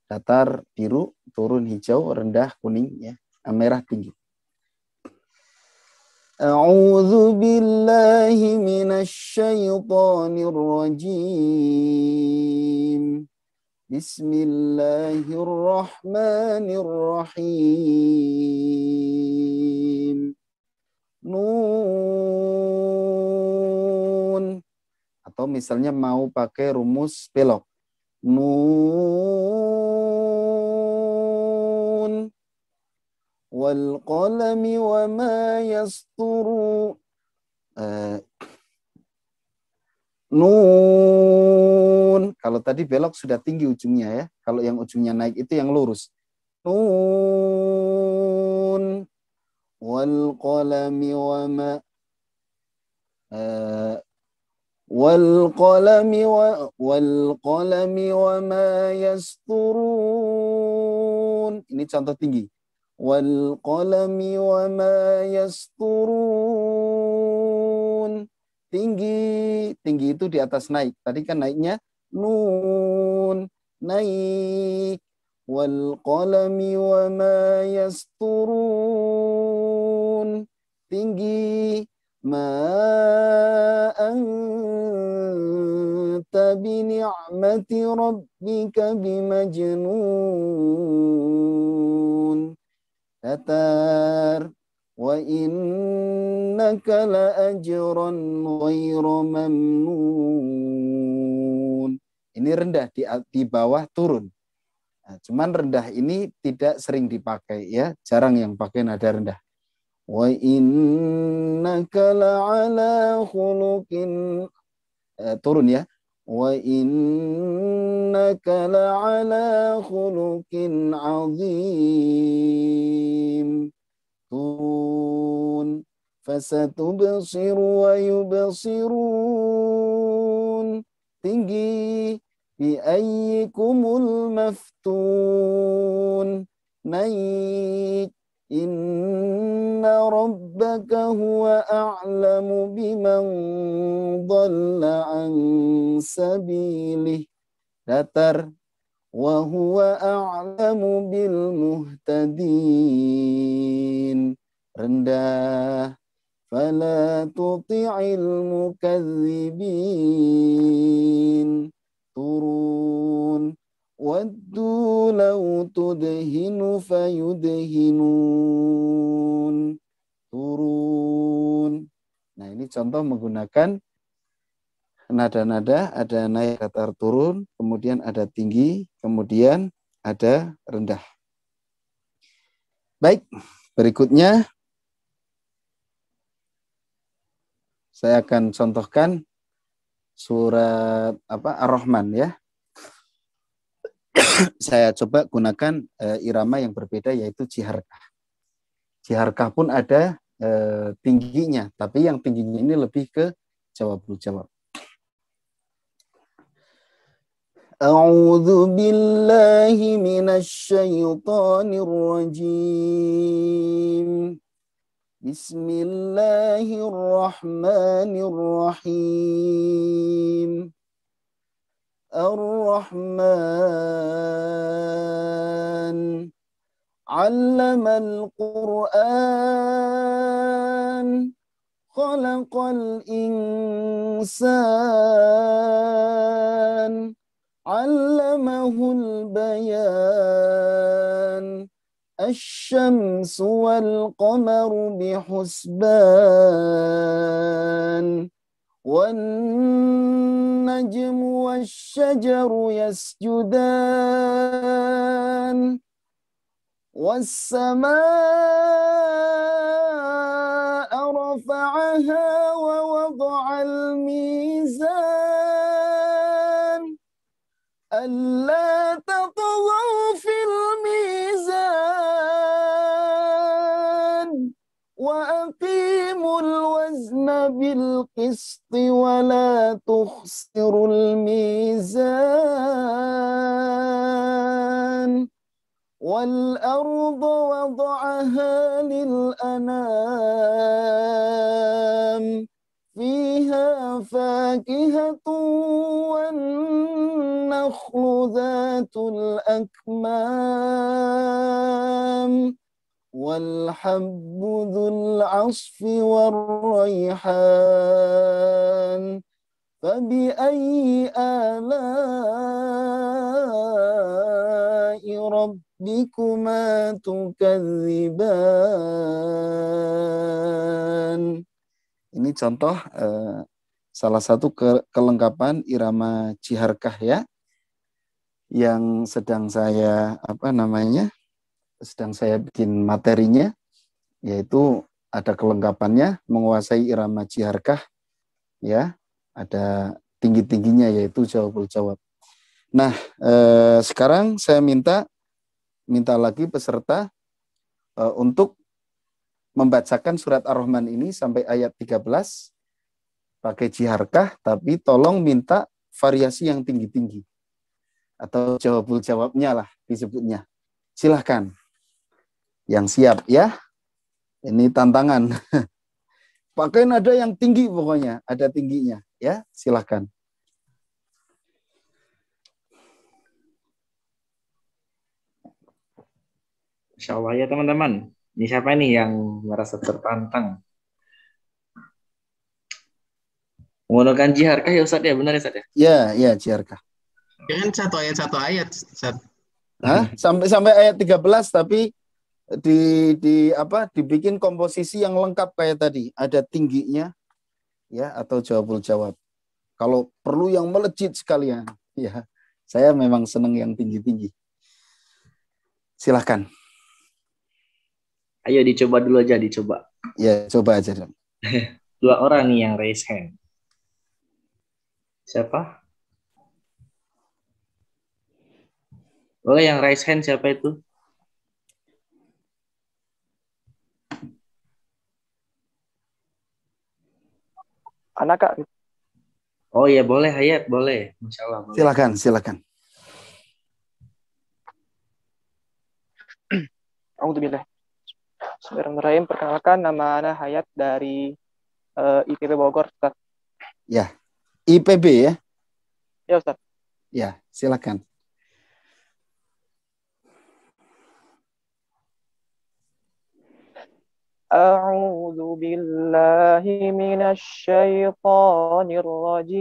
datar biru, turun hijau, rendah kuning, ya, merah tinggi. A'udzu billahi minasy syaithanir rajim. Bismillahirrahmanirrahim. Nun. Atau misalnya mau pakai rumus belok. Nun. Wal qalami wa ma yasturu. Nun. Kalau tadi belok sudah tinggi ujungnya ya. Kalau yang ujungnya naik itu yang lurus. Nun. Wal qalami wa ma wal qalami wa ma yasturun. Ini contoh tinggi. Wal qalami wa ma yasturun. Tinggi itu di atas naik. Tadi kan naiknya nun, naik. Wal qalami wa ma yasturun. Tinggi. Ma anta bi ni'mati rabbika bimajnun. Datar. Wa innaka la ajran ghairu mamnun. Ini rendah, di bawah turun. Nah, cuman rendah ini tidak sering dipakai ya, jarang yang pakai nada rendah. Wa innaka la'ala khuluqin, turun ya. Wa innaka la'ala khuluqin 'azim. Tun. Fasatubsiru wa yubsirun. Tinggi. Bi ayyikumul maftun. Naik. Inna rabbaka huwa a'lamu biman dhalla an sabilih. Datar. wa huwa a'lamu bil muhtadin. Rendah. Fala tuti'il mukadzibin. Turun. Waddu law tudhinu fayudhinun. Turun. Nah, ini contoh menggunakan nada-nada, ada naik datar turun, kemudian ada tinggi, kemudian ada rendah. Baik, berikutnya saya akan contohkan surat Ar-Rahman ya. Saya coba gunakan irama yang berbeda yaitu jiharkah. Jiharkah pun ada tingginya, tapi yang tingginya ini lebih ke jawab-jawab. A'udzu billahi minasy syaithanir rajim. Bismillahirrahmanirrahim. Ar-Rahman 'allamal Qur'an khalaqal insan 'allamahul bayan asy-syamsu wal qamaru bihusban wan najmu wasy-syajaru yasjudan was-samaa'a rafa'aha wa wada'al mizan alla tatghaw fil mizan wa aqimul wazna bil qisti wa la tukhsirul mizan wal arda wada'aha lil anam fiha fakihatun wan nakhlu dhatul akmam wal habbu dhul asfi war rayhan fabi ayyi ala'i rabbikuma tukadziban. Ini contoh salah satu kelengkapan irama jiharkah ya, yang sedang saya sedang saya bikin materinya, yaitu ada kelengkapannya menguasai irama jiharkah ya, ada tinggi-tingginya yaitu jawab-jawab. Nah, sekarang saya minta lagi peserta untuk membacakan surat Ar-Rahman ini sampai ayat 13 pakai jiharkah, tapi tolong minta variasi yang tinggi-tinggi atau jawab-jawabnya lah disebutnya. Silahkan yang siap ya, ini tantangan. Pakai nada yang tinggi pokoknya, ada tingginya ya, silahkan. Insya Allah ya teman-teman. Ini siapa nih yang merasa tertantang? Menggunakan jiharkah ya Ustaz ya, benar ya Ustaz ya? Ya, jiharkah. Jangan satu ayat. Hah? Sampai ayat 13 tapi dibikin komposisi yang lengkap kayak tadi, ada tingginya ya atau jawab-jawab. Kalau perlu yang melejit sekalian ya. Saya memang senang yang tinggi-tinggi. Silahkan. Ayo dicoba dulu aja, dicoba. Ya, coba aja dong. 2 orang nih yang raise hand. Siapa? Boleh yang raise hand siapa itu? Anak Kak. Oh iya boleh Hayat, boleh. Masya Allah. Boleh. Silakan. Alhamdulillah. Bismillahirrahmanirrahim. Perkenalkan, nama Ana Hayat dari IPB Bogor, Ustaz. Ya, IPB ya? Ya, Ustaz. Ya, silakan. أعوذ بالله من الشيطان الرجيم.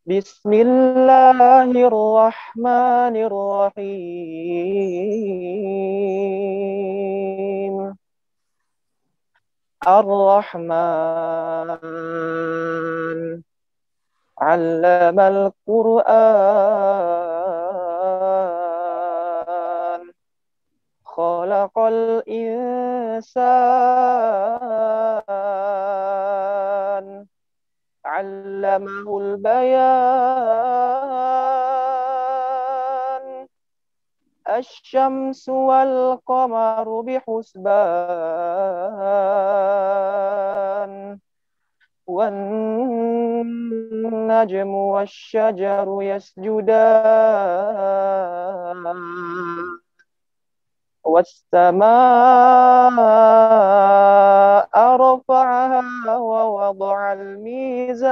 بسم الله الرحمن الرحيم. الرحمن علم القرآن خلق الإنسان علمه البيان الشمس والقمر بحسبان والنجم والشجر يسجدان والسماء رفعها ووضع الميزان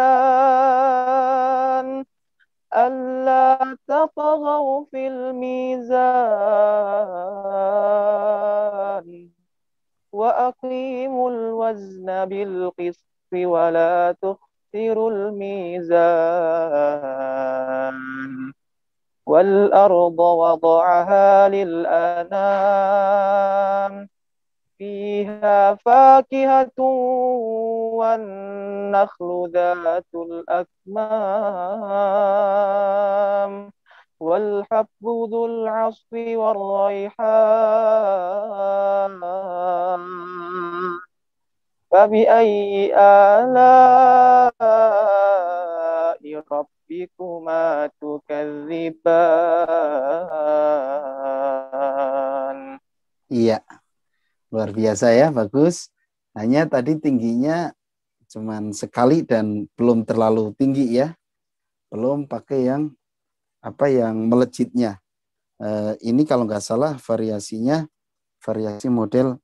ألا تطغوا في الميزان وأقيموا الوزن بالقسط ولا تخسروا الميزان والأرض وضعها للأنام فيها فاكهة والنخل ذات الأكمام والحب ذو العصف والريحان فبأي آلاء ربكما تكذبان. Iya, luar biasa ya, bagus. Hanya tadi tingginya cuman sekali dan belum terlalu tinggi ya. Belum pakai yang melejitnya. Ini kalau nggak salah variasi model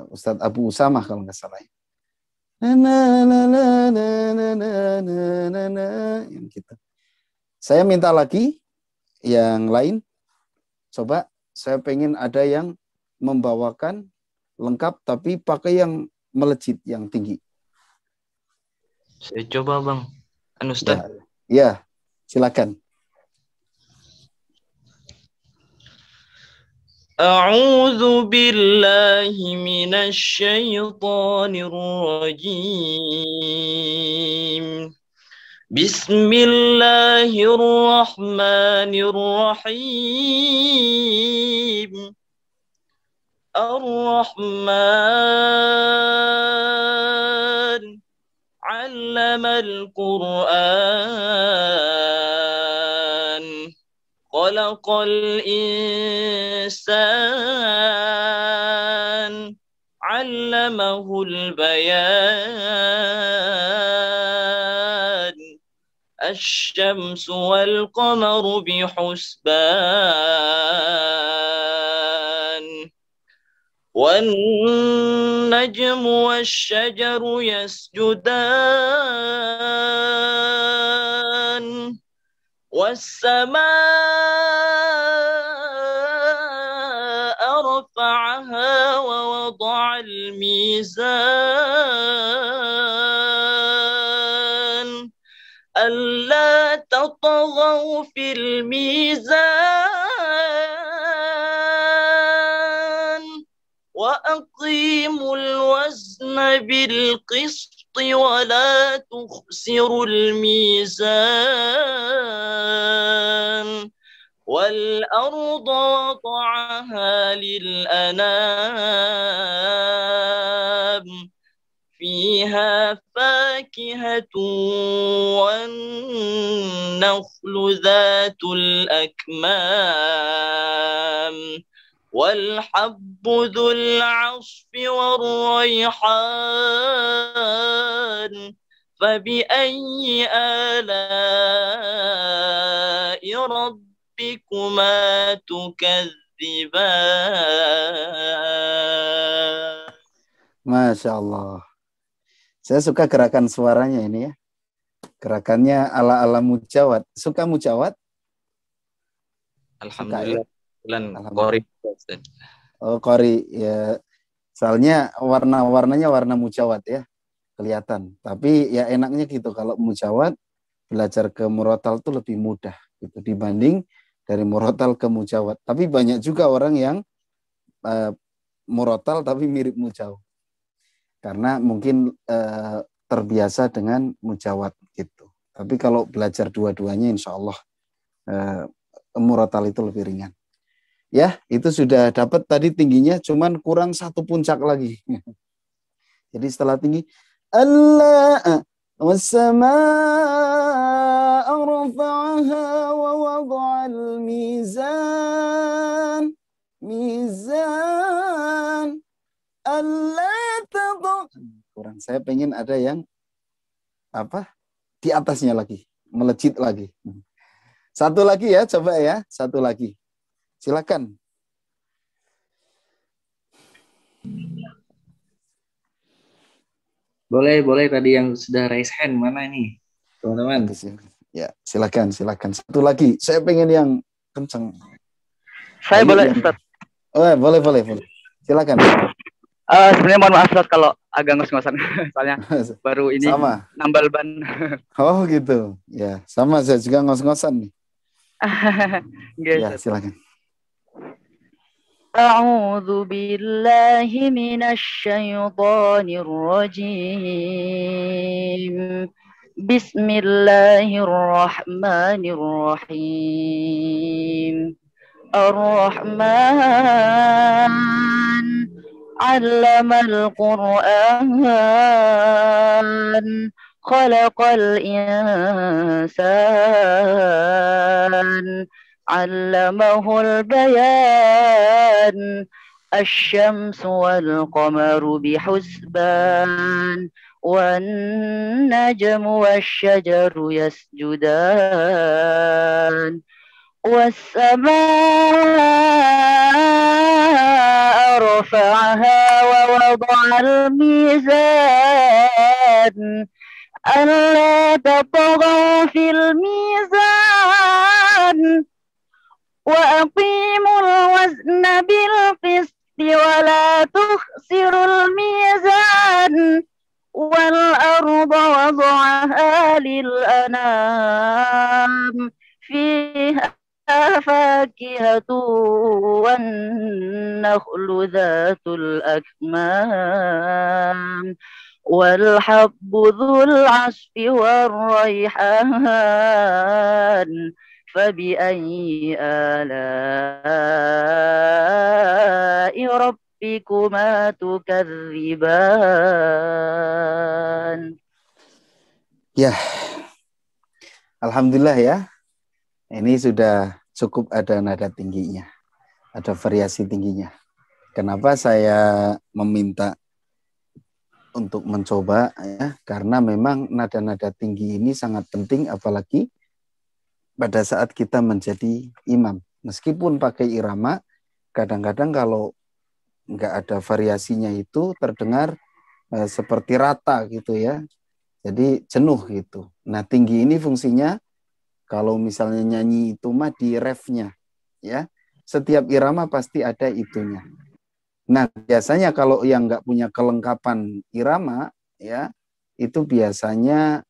Ustadz Abu Usamah kalau nggak salah. Yang gitu. Saya minta lagi yang lain. Coba saya pengen ada yang membawakan lengkap tapi pakai yang melejit, yang tinggi. Saya coba Bang. Ustaz. Ya, silakan. أعوذ بالله من الشيطان الرجيم بسم الله الرحمن الرحيم الرحمن علم القرآن خلق الإنسان علمه البيان الشمس والقمر بحسبان والنجم والشجر يسجدان والسماء رفعها ووضع الميزان ألا تطغوا في الميزان وأقيموا الوزن بالقسط ولا تخسروا الميزان والأرض وضعها للأنام فيها فاكهة والنخل ذات الأكمام والحب ذو العصف والريحان فبأي آلاء ربكما تكذبان. Masya Allah. Saya suka gerakan suaranya ini ya. Gerakannya ala-ala mujawad. Suka mujawad? Alhamdulillah. Bulan Alhamdulillah. Qori, Ustaz. Oh, Qori ya. Soalnya warna-warnanya warna mujawad ya, kelihatan. Tapi ya enaknya gitu kalau mujawad belajar ke murotal tuh lebih mudah gitu dibanding dari murotal ke mujawad. Tapi banyak juga orang yang murotal tapi mirip mujawad. Karena mungkin terbiasa dengan mujawad gitu. Tapi kalau belajar dua-duanya insya Allah murotal itu lebih ringan. Ya, itu sudah dapat tadi tingginya, cuman kurang satu puncak lagi. Jadi setelah tinggi, Allah was-samaa'a rafa'aha wa wada'al mizan. Mizan. Allah tadha. Kurang, saya pengen ada yang apa? Di atasnya lagi, melejit lagi. Satu lagi ya, coba ya, satu lagi. Silakan. Boleh tadi yang sudah raise hand mana ini, teman-teman? Ya, silakan. Satu lagi. Saya pengen yang kencang. Saya boleh, Ustaz. Oh, boleh. Silakan. Sebenarnya mohon maaf Ustaz kalau agak ngos-ngosan. Soalnya baru ini nambal ban. Oh, gitu. Ya, sama saya juga ngos-ngosan nih. Ya, silakan. أعوذ بالله من الشيطان الرجيم بسم الله الرحمن الرحيم الرحمن علم القرآن خلق الإنسان علمه البيان الشمس والقمر بحسبان والنجم والشجر يسجدان والسماء رفعها ووضع الميزان ألا تطغوا في الميزان وأقيموا الوزن بالقسط ولا تخسروا الميزان والأرض وضعها للأنام فيها فاكهة والنخل ذات الأكمام والحب ذو العصف والريحان فبأي آلاء ربكما تكذبان. Ya, alhamdulillah ya. Ini sudah cukup ada nada tingginya, ada variasi tingginya. Kenapa saya meminta untuk mencoba ya? Karena memang nada-nada tinggi ini sangat penting, apalagi pada saat kita menjadi imam. Meskipun pakai irama, kadang-kadang kalau nggak ada variasinya itu terdengar seperti rata gitu ya. Jadi jenuh gitu. Nah, tinggi ini fungsinya kalau misalnya nyanyi itu mah di refnya ya. Setiap irama pasti ada itunya. Nah, biasanya kalau yang nggak punya kelengkapan irama ya, itu biasanya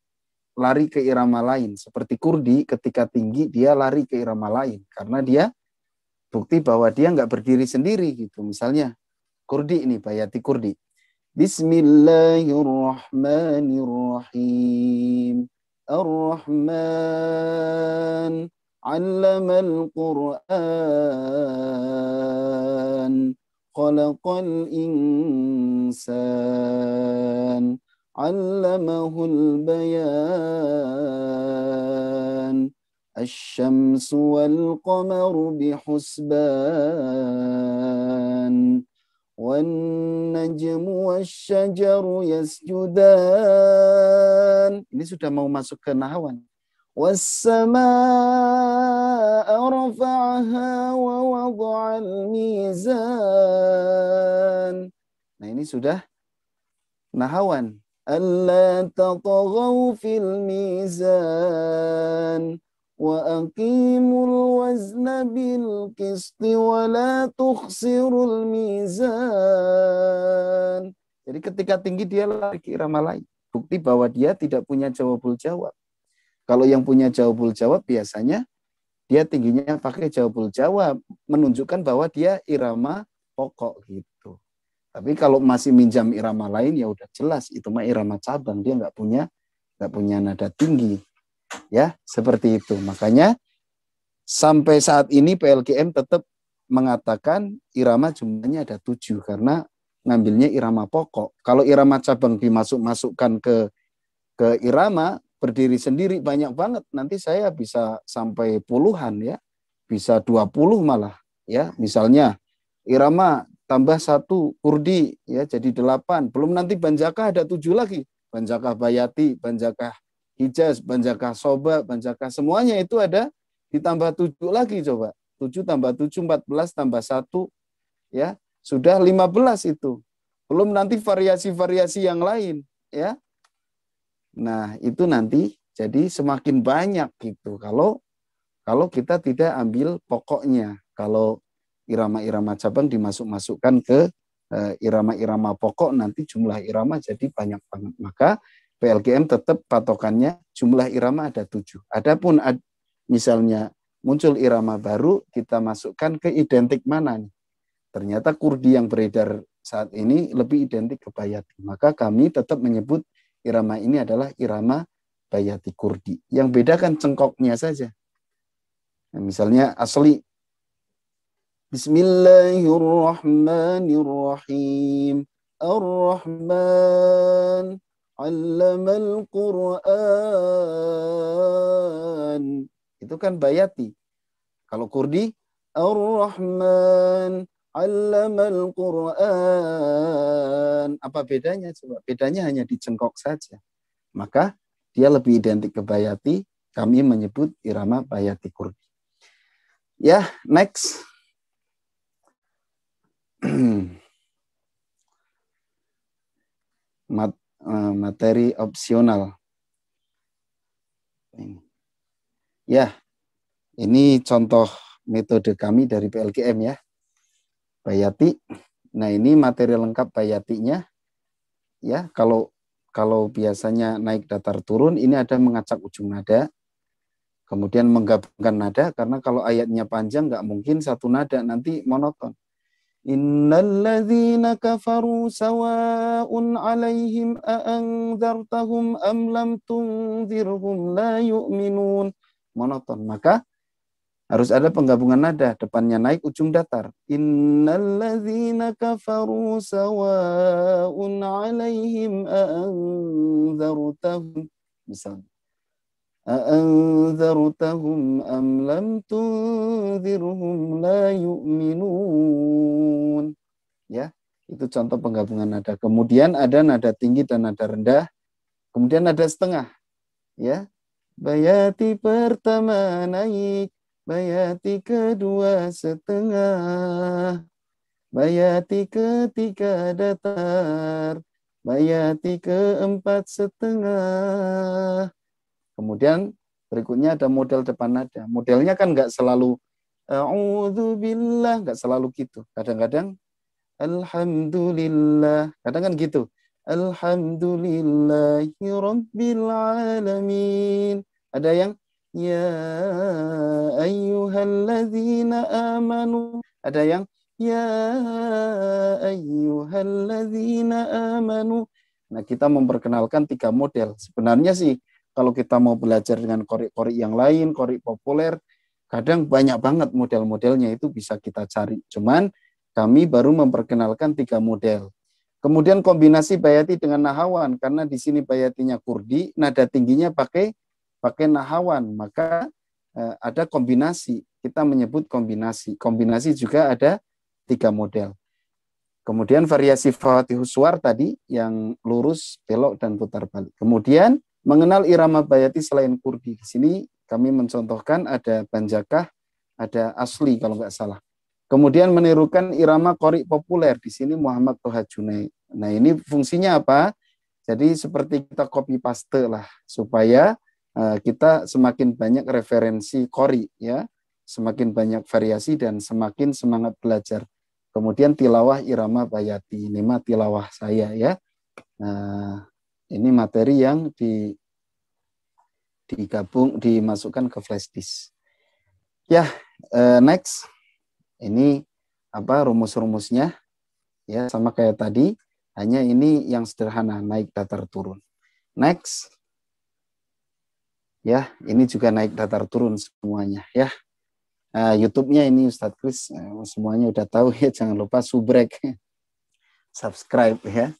lari ke irama lain. Seperti kurdi, ketika tinggi dia lari ke irama lain. Karena dia bukti bahwa dia nggak berdiri sendiri gitu. Misalnya kurdi ini, bayati kurdi. Bismillahirrahmanirrahim. Ar-Rahman 'allamal Qur'an. Khalaqal insan. Allamahul bayan asy-syamsu wal qamaru bihusban wan najmu wasy-syajaru yasjudan. Ini sudah mau masuk ke nahawan. Was-samaa'a rafa'aha wa wada'al mizan. Nah, ini sudah nahawan. Alla tataghaw fil mizan wa aqimul wazna bil qisti wa la tukhsirul mizan. Jadi ketika tinggi dia lari ke irama lain. Bukti bahwa dia tidak punya jawabul jawab. Kalau yang punya jawabul jawab biasanya dia tingginya pakai jawabul jawab, menunjukkan bahwa dia irama pokok gitu. Tapi kalau masih minjam irama lain ya udah jelas itu mah irama cabang, dia nggak punya nada tinggi. Ya, seperti itu. Makanya sampai saat ini PLGM tetap mengatakan irama jumlahnya ada 7 karena ngambilnya irama pokok. Kalau irama cabang dimasukkan ke irama berdiri sendiri banyak banget. Nanti saya bisa sampai puluhan ya. Bisa 20 malah ya. Misalnya irama tambah 1 kurdi ya jadi 8. Belum nanti banjaka ada 7 lagi. Banjaka bayati, banjaka hijaz, banjaka soba, banjaka semuanya itu ada ditambah 7 lagi coba. 7 tambah 7 14 tambah 1 ya. Sudah 15 itu. Belum nanti variasi-variasi yang lain ya. Nah, itu nanti jadi semakin banyak gitu. Kalau kita tidak ambil pokoknya. Kalau irama-irama cabang dimasukkan ke irama-irama pokok nanti jumlah irama jadi banyak banget. Maka PLGM tetap patokannya jumlah irama ada 7. Adapun misalnya muncul irama baru kita masukkan ke identik mana nih? Ternyata kurdi yang beredar saat ini lebih identik ke bayati. Maka kami tetap menyebut irama ini adalah irama bayati kurdi. Yang beda kan cengkoknya saja. Nah, misalnya asli Bismillahirrahmanirrahim. Ar-Rahman 'allamal Qur'an. Itu kan bayati. Kalau kurdi Ar-Rahman 'allamal Qur'an. Apa bedanya coba? Bedanya hanya di cengkok saja. Maka dia lebih identik ke bayati, kami menyebut irama bayati kurdi. Ya, next. Materi opsional. Ya, ini contoh metode kami dari PLGM ya. Bayati. Nah, ini materi lengkap bayatinya. Ya, kalau biasanya naik datar turun, ini ada mengacak ujung nada. Kemudian menggabungkan nada, karena kalau ayatnya panjang nggak mungkin satu nada, nanti monoton. Innalladzina kafaru sawa'un 'alaihim a'anzartahum am lam tunzirhum la yu'minun. Monoton. Maka harus ada penggabungan nada, depannya naik, ujung datar. Innalladzina kafaru sawa'un 'alaihim a'anzartahum. Misalnya. أأنذرتهم أم لم تنذرهم لا يؤمنون. Ya, itu contoh penggabungan nada. Kemudian ada nada tinggi dan nada rendah. Kemudian nada setengah. Ya. Bayati pertama naik, bayati kedua setengah, bayati ketiga datar, bayati keempat setengah. Kemudian berikutnya ada model depan nada. Modelnya kan nggak selalu a'udzubillah, nggak selalu gitu. Kadang-kadang alhamdulillah, kadang kan gitu. Alhamdulillahi rabbil alamin. Ada yang ya ayyuhalladzina amanu. Ada yang ya ayyuhalladzina amanu. Nah, kita memperkenalkan 3 model. Sebenarnya sih kalau kita mau belajar dengan kori-kori yang lain, kori populer, kadang banyak banget model-modelnya itu bisa kita cari. Cuman kami baru memperkenalkan 3 model. Kemudian kombinasi bayati dengan nahawan, karena di sini bayatinya kurdi, nada tingginya pakai nahawan, maka ada kombinasi. Kita menyebut kombinasi. Kombinasi juga ada 3 model. Kemudian variasi Fatihus Suwar tadi yang lurus, belok, dan putar balik. Kemudian mengenal irama bayati selain kurdi. Di sini kami mencontohkan ada banjakah, ada asli kalau nggak salah. Kemudian menirukan irama qori populer. Di sini Muhammad Toha Junaid. Nah, ini fungsinya apa? Jadi seperti kita copy paste lah supaya kita semakin banyak referensi qori ya, semakin banyak variasi dan semakin semangat belajar. Kemudian tilawah irama bayati, ini mah tilawah saya ya. Nah, ini materi yang dimasukkan ke flash disk. Ya, next. Ini apa rumus-rumusnya? Ya, sama kayak tadi, hanya ini yang sederhana, naik datar turun. Next. Ya, ini juga naik datar turun semuanya ya. YouTube-nya ini Ustadz Kris, semuanya udah tahu ya, jangan lupa subrek, subscribe ya,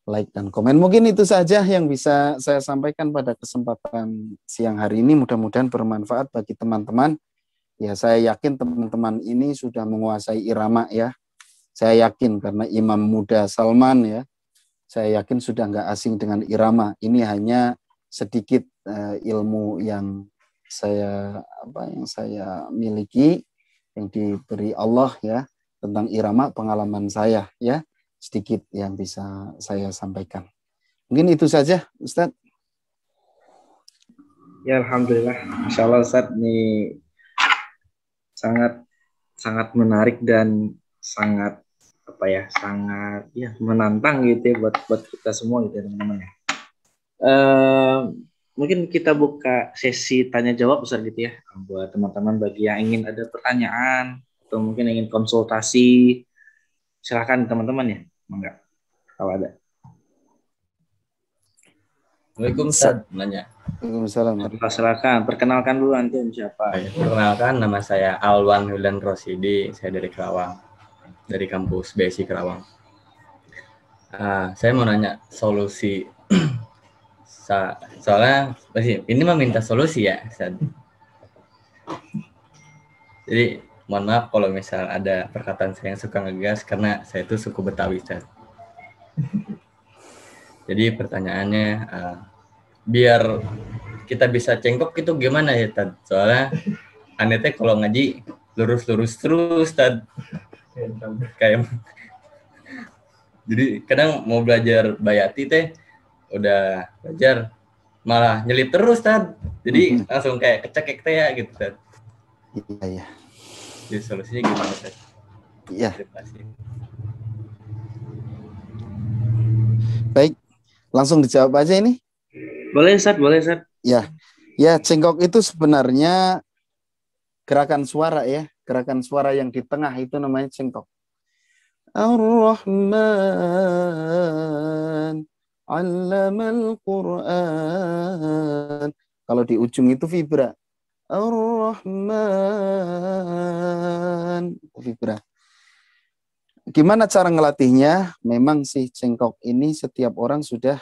like dan komen. Mungkin itu saja yang bisa saya sampaikan pada kesempatan siang hari ini, mudah-mudahan bermanfaat bagi teman-teman. Ya, saya yakin teman-teman ini sudah menguasai irama ya. Saya yakin karena Imam Muda Salman ya, saya yakin sudah nggak asing dengan irama. Ini hanya sedikit ilmu yang saya miliki, yang diberi Allah ya, tentang irama, pengalaman saya ya, sedikit yang bisa saya sampaikan. Mungkin itu saja Ustadz. Ya, alhamdulillah, Masya Allah Ustadz, ini sangat menarik dan sangat menantang gitu ya buat kita semua gitu ya teman-teman ya. Mungkin kita buka sesi tanya jawab Ustaz gitu ya, buat teman-teman bagi yang ingin ada pertanyaan atau mungkin ingin konsultasi, silakan teman-teman ya, enggak kalau ada. Waalaikumsalam Ustaz, nanya. Waalaikumsalam. Silakan, perkenalkan dulu antum siapa? Perkenalkan, nama saya Alwan Wildan Rosidi, saya dari Kerawang, dari kampus BSI Kerawang. Saya mau nanya solusi. Soalnya ini mah minta solusi ya, Ustaz. Jadi mohon maaf kalau misal ada perkataan saya yang suka ngegas karena saya itu suku Betawi, Ustaz. Jadi pertanyaannya, biar kita bisa cengkok itu gimana ya, Tad? Soalnya aneh teh kalau ngaji lurus-lurus terus, Tad. Kayak jadi kadang mau belajar bayati teh udah belajar malah nyelip terus, Tad. Jadi langsung kayak kecekek teh ya gitu, Tad. Iya. Jadi solusinya gimana, Tad? Iya. Baik, langsung dijawab aja ini. Boleh, Ustaz, boleh, Ustaz. Ya, cengkok itu sebenarnya gerakan suara ya, gerakan suara yang di tengah itu namanya cengkok. Ar-Rahman 'allamal Qur'an. Kalau di ujung itu vibra. Ar-Rahman, vibra. Gimana cara ngelatihnya? Memang sih cengkok ini setiap orang sudah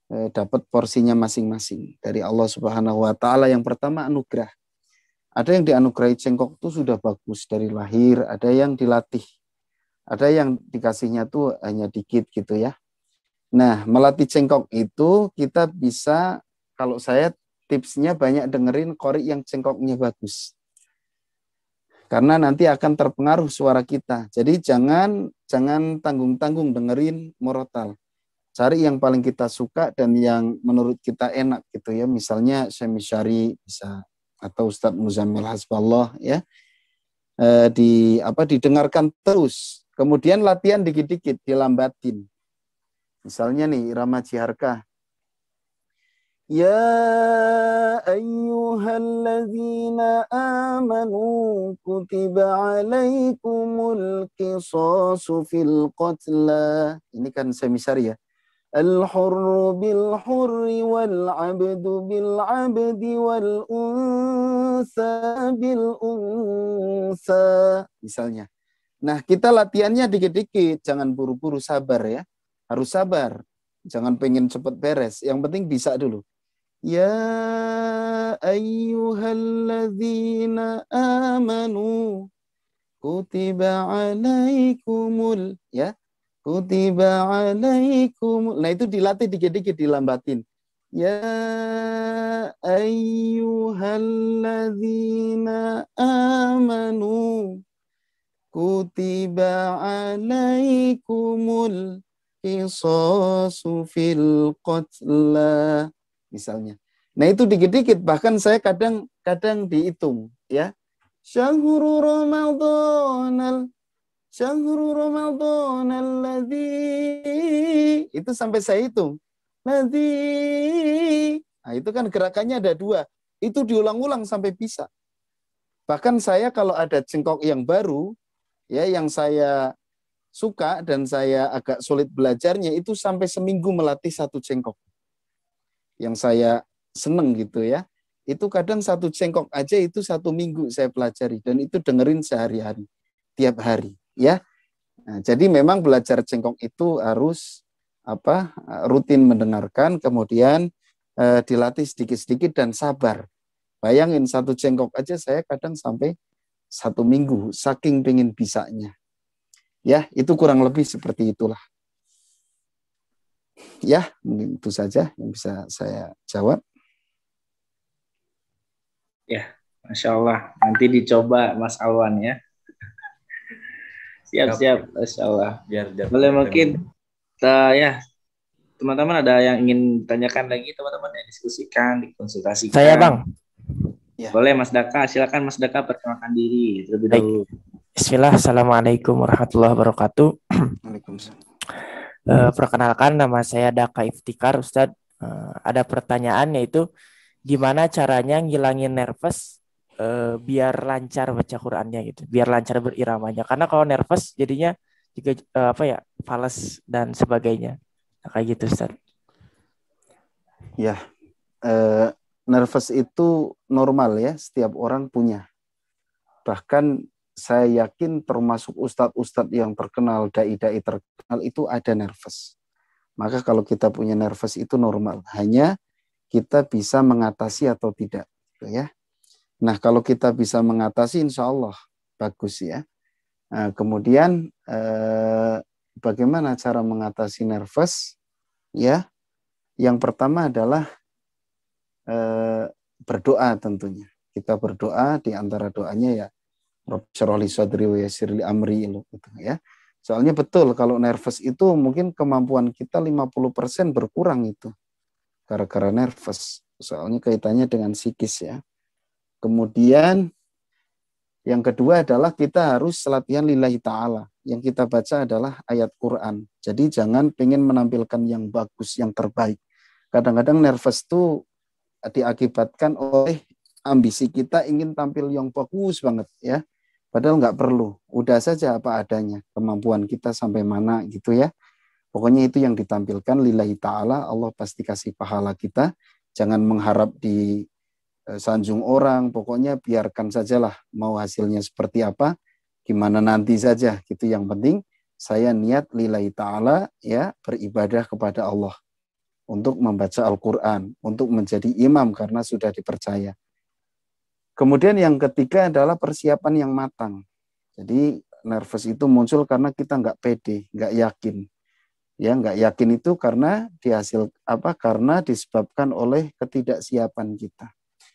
dapat porsinya masing-masing dari Allah Subhanahu wa taala. Yang pertama anugerah. Ada yang dianugerahi cengkok itu sudah bagus dari lahir, ada yang dilatih. Ada yang dikasihnya tuh hanya dikit gitu ya. Nah, melatih cengkok itu kita bisa, kalau saya tipsnya banyak dengerin qori yang cengkoknya bagus. Karena nanti akan terpengaruh suara kita. Jadi jangan tanggung-tanggung dengerin murotal. Cari yang paling kita suka dan yang menurut kita enak gitu ya. Misalnya Syekh Syari bisa, atau Ustadz Muzammil Hasballah ya. Didengarkan terus. Kemudian latihan dikit-dikit, dilambatin. Misalnya nih irama Ciharka. Ya ayyuhalladzina amanu kutiba alaikumul qisasu fil qatla. Ini kan semisari ya. Al-hurru bil-hurri wal-abdu bil-abdi wal-unsa bil-unsa. Misalnya. Nah, kita latihannya dikit-dikit. Jangan buru-buru, sabar ya. Harus sabar. Jangan pengen cepat beres. Yang penting bisa dulu. Ya ayyuhalladzina amanu kutiba alaikumul ya. Kutiba alaikumul. Nah, itu dilatih dikit-dikit, dilambatin. Ya ayyuhalladzina amanu kutiba alaikumul qisasu fil qatla. Misalnya. Nah itu dikit-dikit, bahkan saya kadang dihitung ya. Syahrul Ramadan alladzi, itu sampai saya hitung. Ladzi. Nah, itu kan gerakannya ada 2. Itu diulang-ulang sampai bisa. Bahkan saya kalau ada cengkok yang baru, ya yang saya suka dan saya agak sulit belajarnya, itu sampai seminggu melatih 1 cengkok. Yang saya seneng gitu ya. Itu kadang 1 cengkok aja itu 1 minggu saya pelajari. Dan itu dengerin sehari-hari. Tiap hari. Ya. Nah, jadi memang belajar cengkok itu harus rutin mendengarkan, kemudian dilatih sedikit-sedikit dan sabar. Bayangin 1 cengkok aja saya kadang sampai 1 minggu, saking pengen bisanya. Ya, itu kurang lebih seperti itulah. Ya, mungkin itu saja yang bisa saya jawab. Ya, Masya Allah. Nanti dicoba Mas Alwan ya. Siap, Masya Allah. Boleh mungkin ya, teman-teman ada yang ingin ditanyakan lagi, teman-teman ya, diskusikan, dikonsultasikan. Saya Bang. Ya. Boleh Mas Daka, silakan Mas Daka perkenalkan diri terlebih dahulu. Bismillah, Assalamualaikum warahmatullahi wabarakatuh. Waalaikumsalam. Perkenalkan, nama saya Daka Iftikar, Ustadz. Ada pertanyaan, yaitu gimana caranya ngilangin nervous biar lancar baca Qur'annya gitu, biar lancar beriramanya. Karena kalau nervous jadinya juga falas dan sebagainya. Nah, kayak gitu Ustadz. Ya, nervous itu normal ya, setiap orang punya. Bahkan saya yakin termasuk ustadz-ustadz yang terkenal, dai-dai terkenal itu ada nervous. Maka kalau kita punya nervous itu normal. Hanya kita bisa mengatasi atau tidak. Gitu ya. Nah kalau kita bisa mengatasi insya Allah bagus ya. Nah, kemudian bagaimana cara mengatasi nervous? Ya, yang pertama adalah berdoa tentunya. Kita berdoa, di antara doanya ya Rabbi shrah li sadri wa yassir li amri gitu ya. Soalnya betul kalau nervous itu mungkin kemampuan kita 50% berkurang itu. Gara-gara nervous. Soalnya kaitannya dengan psikis ya. Kemudian yang kedua adalah kita harus latihan lillahi ta'ala. Yang kita baca adalah ayat Quran. Jadi jangan pengen menampilkan yang bagus, yang terbaik. Kadang-kadang nervous itu diakibatkan oleh ambisi kita ingin tampil yang bagus banget ya. Padahal nggak perlu. Udah saja apa adanya. Kemampuan kita sampai mana gitu ya. Pokoknya itu yang ditampilkan lillahi ta'ala. Allah pasti kasih pahala kita. Jangan mengharap di sanjung orang. Pokoknya biarkan sajalah mau hasilnya seperti apa. Gimana nanti saja gitu. Yang penting saya niat lillahi ta'ala ya, beribadah kepada Allah. Untuk membaca Al-Quran, untuk menjadi imam karena sudah dipercaya. Kemudian yang ketiga adalah persiapan yang matang. Jadi nervous itu muncul karena kita nggak pede, nggak yakin. Ya, nggak yakin itu karena karena disebabkan oleh ketidaksiapan kita.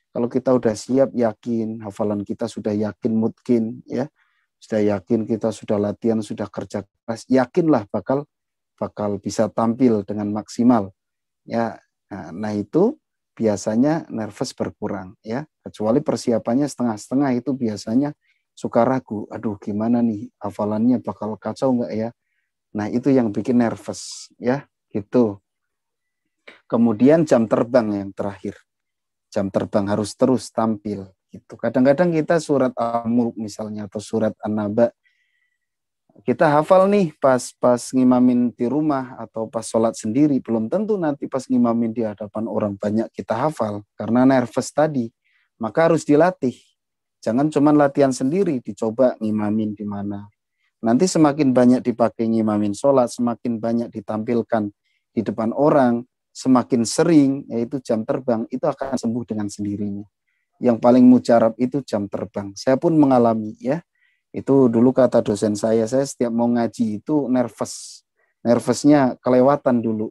Kalau kita udah siap, yakin, hafalan kita sudah yakin, mungkin ya, sudah yakin kita sudah latihan, sudah kerja keras, yakinlah bakal bisa tampil dengan maksimal. Ya, nah itu biasanya nervous berkurang ya. Kecuali persiapannya setengah-setengah itu biasanya suka ragu. Aduh, gimana nih hafalannya bakal kacau nggak ya? Nah, itu yang bikin nervous ya, gitu. Kemudian jam terbang yang terakhir. Jam terbang harus terus tampil gitu. Kadang-kadang kita surat Al-Mulk misalnya atau surat An-Naba kita hafal nih pas ngimamin di rumah atau pas sholat sendiri, belum tentu nanti pas ngimamin di hadapan orang banyak kita hafal karena nervous tadi. Maka harus dilatih. Jangan cuma latihan sendiri, dicoba ngimamin di mana. Nanti semakin banyak dipakai ngimamin sholat, semakin banyak ditampilkan di depan orang, semakin sering, yaitu jam terbang, itu akan sembuh dengan sendirinya. Yang paling mujarab itu jam terbang. Saya pun mengalami ya. Itu dulu kata dosen saya setiap mau ngaji itu nervous. Nervousnya kelewatan dulu.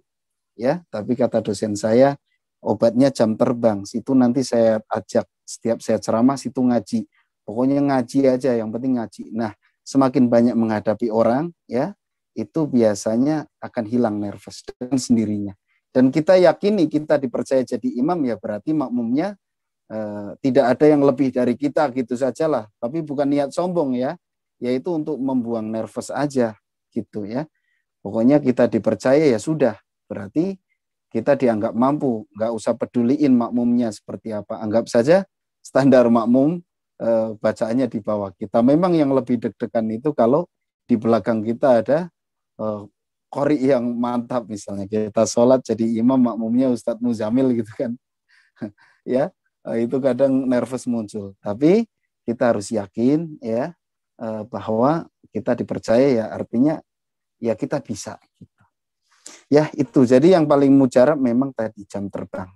Ya, tapi kata dosen saya, obatnya jam terbang. Situ nanti saya ajak, setiap saya ceramah situ ngaji. Pokoknya ngaji aja, yang penting ngaji. Nah, semakin banyak menghadapi orang, ya, itu biasanya akan hilang nervous dengan sendirinya. Dan kita yakini kita dipercaya jadi imam, ya berarti makmumnya tidak ada yang lebih dari kita gitu sajalah. Tapi bukan niat sombong ya, yaitu untuk membuang nervous aja gitu ya. Pokoknya kita dipercaya ya sudah, berarti kita dianggap mampu, nggak usah peduliin makmumnya seperti apa. Anggap saja standar makmum bacaannya di bawah kita. Memang yang lebih deg-degan itu kalau di belakang kita ada qori yang mantap, misalnya kita sholat jadi imam, makmumnya Ustadz Muzamil gitu kan. Ya, itu kadang nervous muncul. Tapi kita harus yakin ya bahwa kita dipercaya, ya artinya ya kita bisa gitu. Ya itu, jadi yang paling mujarab memang tadi jam terbang.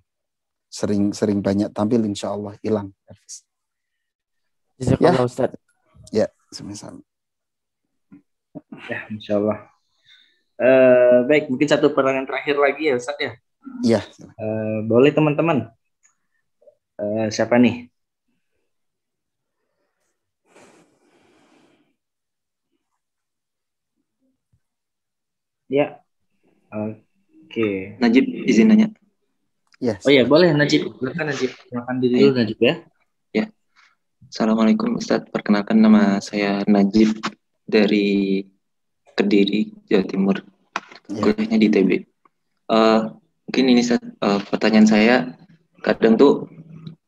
Sering banyak tampil, insya Allah hilang. Jazakallah Ustaz. Ya, sama-sama. Ya, insya Allah. Baik, mungkin satu pertanyaan terakhir lagi ya Ustaz ya. Iya. Boleh teman-teman. Siapa nih? Ya. Oke. Najib, izin nanya. Yes. Oh ya, boleh Najib. Silakan Najib. Silakan diri dulu Najib ya. Ya. Assalamualaikum Ustadz. Perkenalkan, nama saya Najib dari Kediri, Jawa Timur. Kuliahnya di ITB. Mungkin ini pertanyaan saya, kadang tuh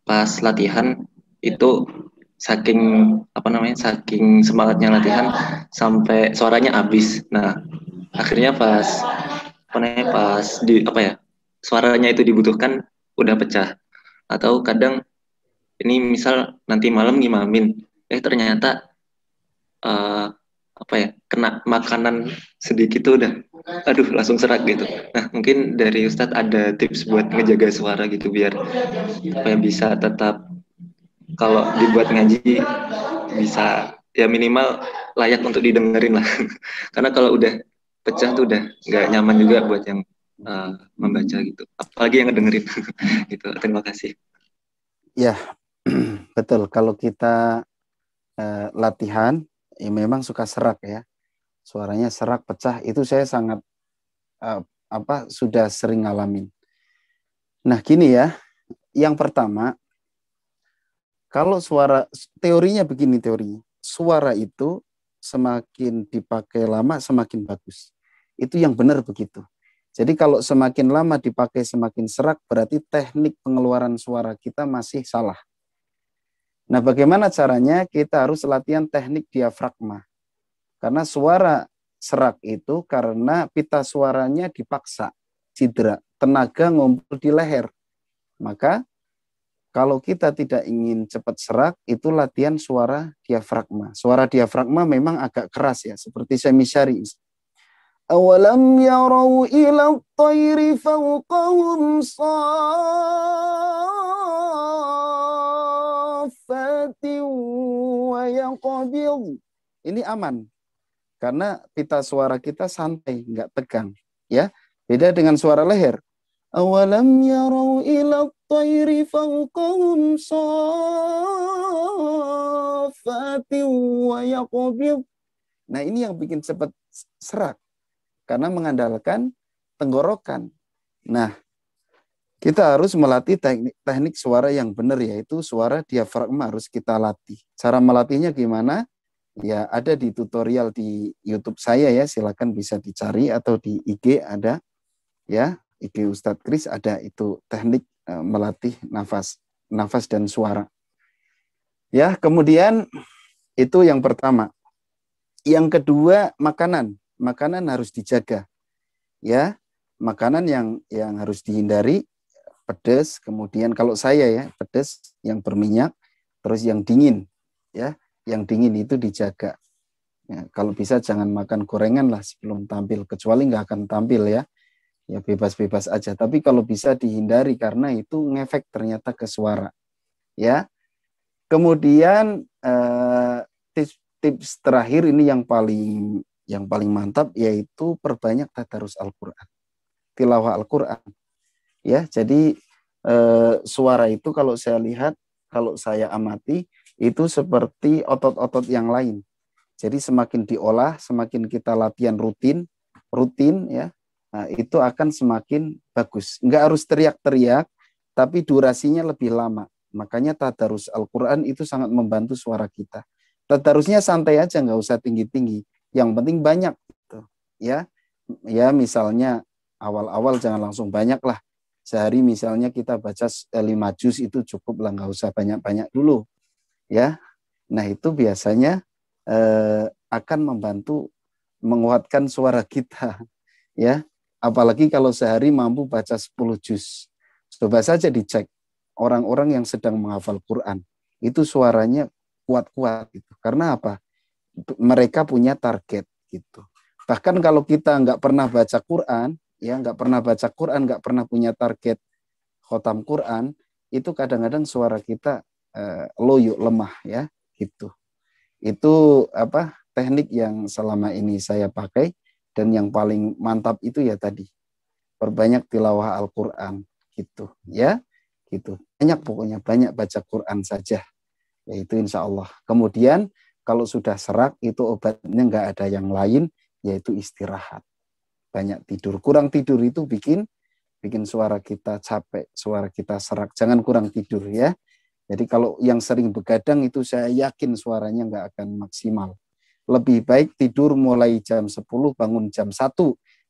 pas latihan itu saking semangatnya latihan sampai suaranya habis. Nah, akhirnya pas suaranya itu dibutuhkan udah pecah. Atau kadang ini misal nanti malam ngimamin, ternyata kena makanan sedikit tuh udah langsung serak gitu. Nah, mungkin dari Ustadz ada tips buat ngejaga suara gitu biar bisa tetap kalau dibuat ngaji bisa ya minimal layak untuk didengerin lah. Karena kalau udah pecah tuh udah nggak nyaman juga buat yang membaca gitu, apalagi yang ngedengerin. Gitu. Terima kasih. Ya, betul. Kalau kita latihan, ya memang suka serak ya, suaranya serak, pecah, itu saya sangat sudah sering ngalamin. Nah gini ya, yang pertama, kalau suara, teorinya begini, suara itu semakin dipakai lama semakin bagus. Itu yang benar begitu. Jadi kalau semakin lama dipakai semakin serak, berarti teknik pengeluaran suara kita masih salah. Nah, bagaimana caranya? Kita harus latihan teknik diafragma. Karena suara serak itu karena pita suaranya dipaksa, cedera, tenaga ngumpul di leher. Maka kalau kita tidak ingin cepat serak, itu latihan suara diafragma. Suara diafragma memang agak keras ya, seperti semisyari. Awalam yarau ila at-tayri fawqahum saffatin wa yaqbid. Ini aman. Karena pita suara kita santai, enggak tegang, ya. Beda dengan suara leher. Awalam yarau ila at-tayri fawqahum saffatin wa yaqbid. Nah, ini yang bikin cepat serak. Karena mengandalkan tenggorokan. Nah, kita harus melatih teknik suara yang benar, yaitu suara diafragma harus kita latih. Cara melatihnya gimana? Ya, ada di tutorial di YouTube saya ya, silakan bisa dicari, atau di IG ada ya, IG Ustadz Kris ada itu teknik melatih nafas dan suara. Ya, kemudian itu yang pertama. Yang kedua, makanan harus dijaga. Ya, makanan yang harus dihindari pedas, kemudian kalau saya ya pedas yang berminyak, terus yang dingin ya. Yang dingin itu dijaga. Ya, kalau bisa jangan makan gorengan lah sebelum tampil, kecuali nggak akan tampil ya. Ya bebas-bebas aja. Tapi kalau bisa dihindari karena itu ngefek ternyata ke suara. Ya. Kemudian tips terakhir ini yang paling mantap, yaitu perbanyak tadarus Al-Quran, tilawah Al-Quran. Ya, jadi suara itu kalau saya lihat, kalau saya amati, itu seperti otot-otot yang lain. Jadi semakin diolah, semakin kita latihan rutin ya, itu akan semakin bagus. Enggak harus teriak-teriak, tapi durasinya lebih lama. Makanya tadarus Al-Quran itu sangat membantu suara kita. Tadarusnya santai aja, nggak usah tinggi-tinggi. Yang penting banyak. Gitu. Ya misalnya awal-awal jangan langsung banyak lah. Sehari misalnya kita baca 5 juz itu cukup lah, nggak usah banyak-banyak dulu. Ya, nah itu biasanya akan membantu menguatkan suara kita. Ya, apalagi kalau sehari mampu baca 10 juz. Coba saja dicek orang-orang yang sedang menghafal Quran, itu suaranya kuat-kuat gitu. Karena apa? Mereka punya target gitu. Bahkan kalau kita nggak pernah baca Quran, nggak pernah punya target khotam Quran, itu kadang-kadang suara kita loyo, lemah ya gitu. Itu teknik yang selama ini saya pakai, dan yang paling mantap itu ya tadi, perbanyak tilawah Al-Quran gitu ya, gitu. Banyak baca Quran saja, yaitu insya Allah. Kemudian kalau sudah serak itu obatnya nggak ada yang lain, yaitu istirahat. Banyak tidur. Kurang tidur itu bikin suara kita capek, suara kita serak. Jangan kurang tidur ya. Jadi kalau yang sering begadang itu saya yakin suaranya nggak akan maksimal. Lebih baik tidur mulai jam 10 bangun jam 1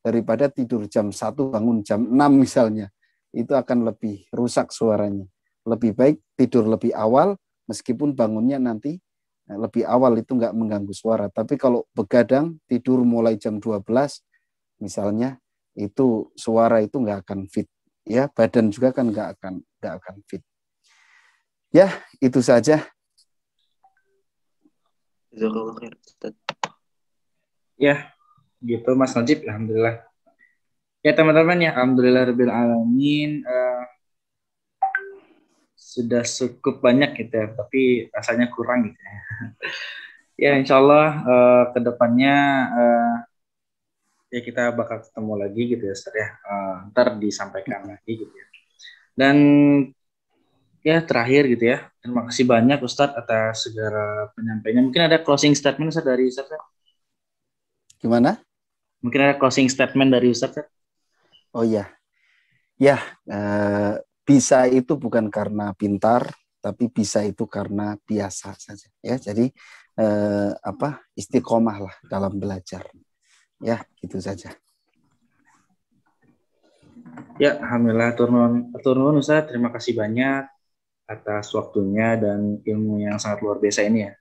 daripada tidur jam 1 bangun jam 6 misalnya. Itu akan lebih rusak suaranya. Lebih baik tidur lebih awal, meskipun bangunnya nanti lebih awal, itu nggak mengganggu suara. Tapi kalau begadang tidur mulai jam 12 misalnya, itu suara itu nggak akan fit. Ya, badan juga kan nggak akan fit. Ya, itu saja. Ya, gitu Mas Najib, alhamdulillah. Ya teman-teman ya, alhamdulillahirabbil alamin, sudah cukup banyak gitu ya, tapi rasanya kurang gitu ya. Ya insyaallah kedepannya ya kita bakal ketemu lagi gitu ya Ustaz ya. Ntar disampaikan lagi gitu ya. Dan ya terakhir gitu ya, terima kasih banyak Ustadz atas segala penyampaiannya. Mungkin ada closing statement Ustadz dari Ustadz? Gimana? Mungkin ada closing statement dari Ustadz? Oh iya, ya bisa itu bukan karena pintar, tapi bisa itu karena biasa saja. Ya, jadi istiqomah lah dalam belajar. Ya, gitu saja. Ya, alhamdulillah, turun Ustadz, terima kasih banyak atas waktunya dan ilmu yang sangat luar biasa ini ya.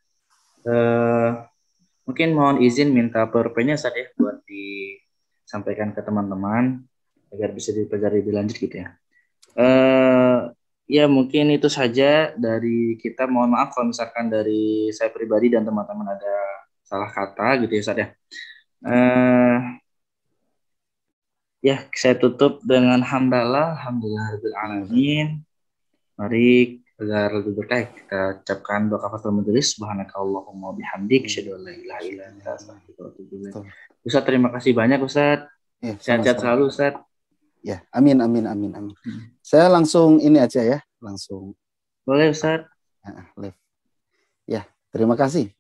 Mungkin mohon izin minta PowerPoint-nya Ustadz ya, buat disampaikan ke teman-teman agar bisa dipelajari lebih lanjut gitu ya. Ya mungkin itu saja dari kita. Mohon maaf kalau misalkan dari saya pribadi dan teman-teman ada salah kata gitu ya Ustadz ya. Ya, saya tutup dengan hamdalah, alhamdulillahirabbil alamin. Mari agar lebih berkah kita ucapkan doa kafaratul majelis, subhanakallahumma bihamdik, asyhadu an la ilaha illa anta, astaghfiruka wa atubu ilaik. Ustaz, terima kasih banyak Ustaz. Ya, sehat-sehat selalu Ustaz. Ya, amin. Saya langsung ini aja ya, langsung. Boleh Ustaz. Ya, terima kasih.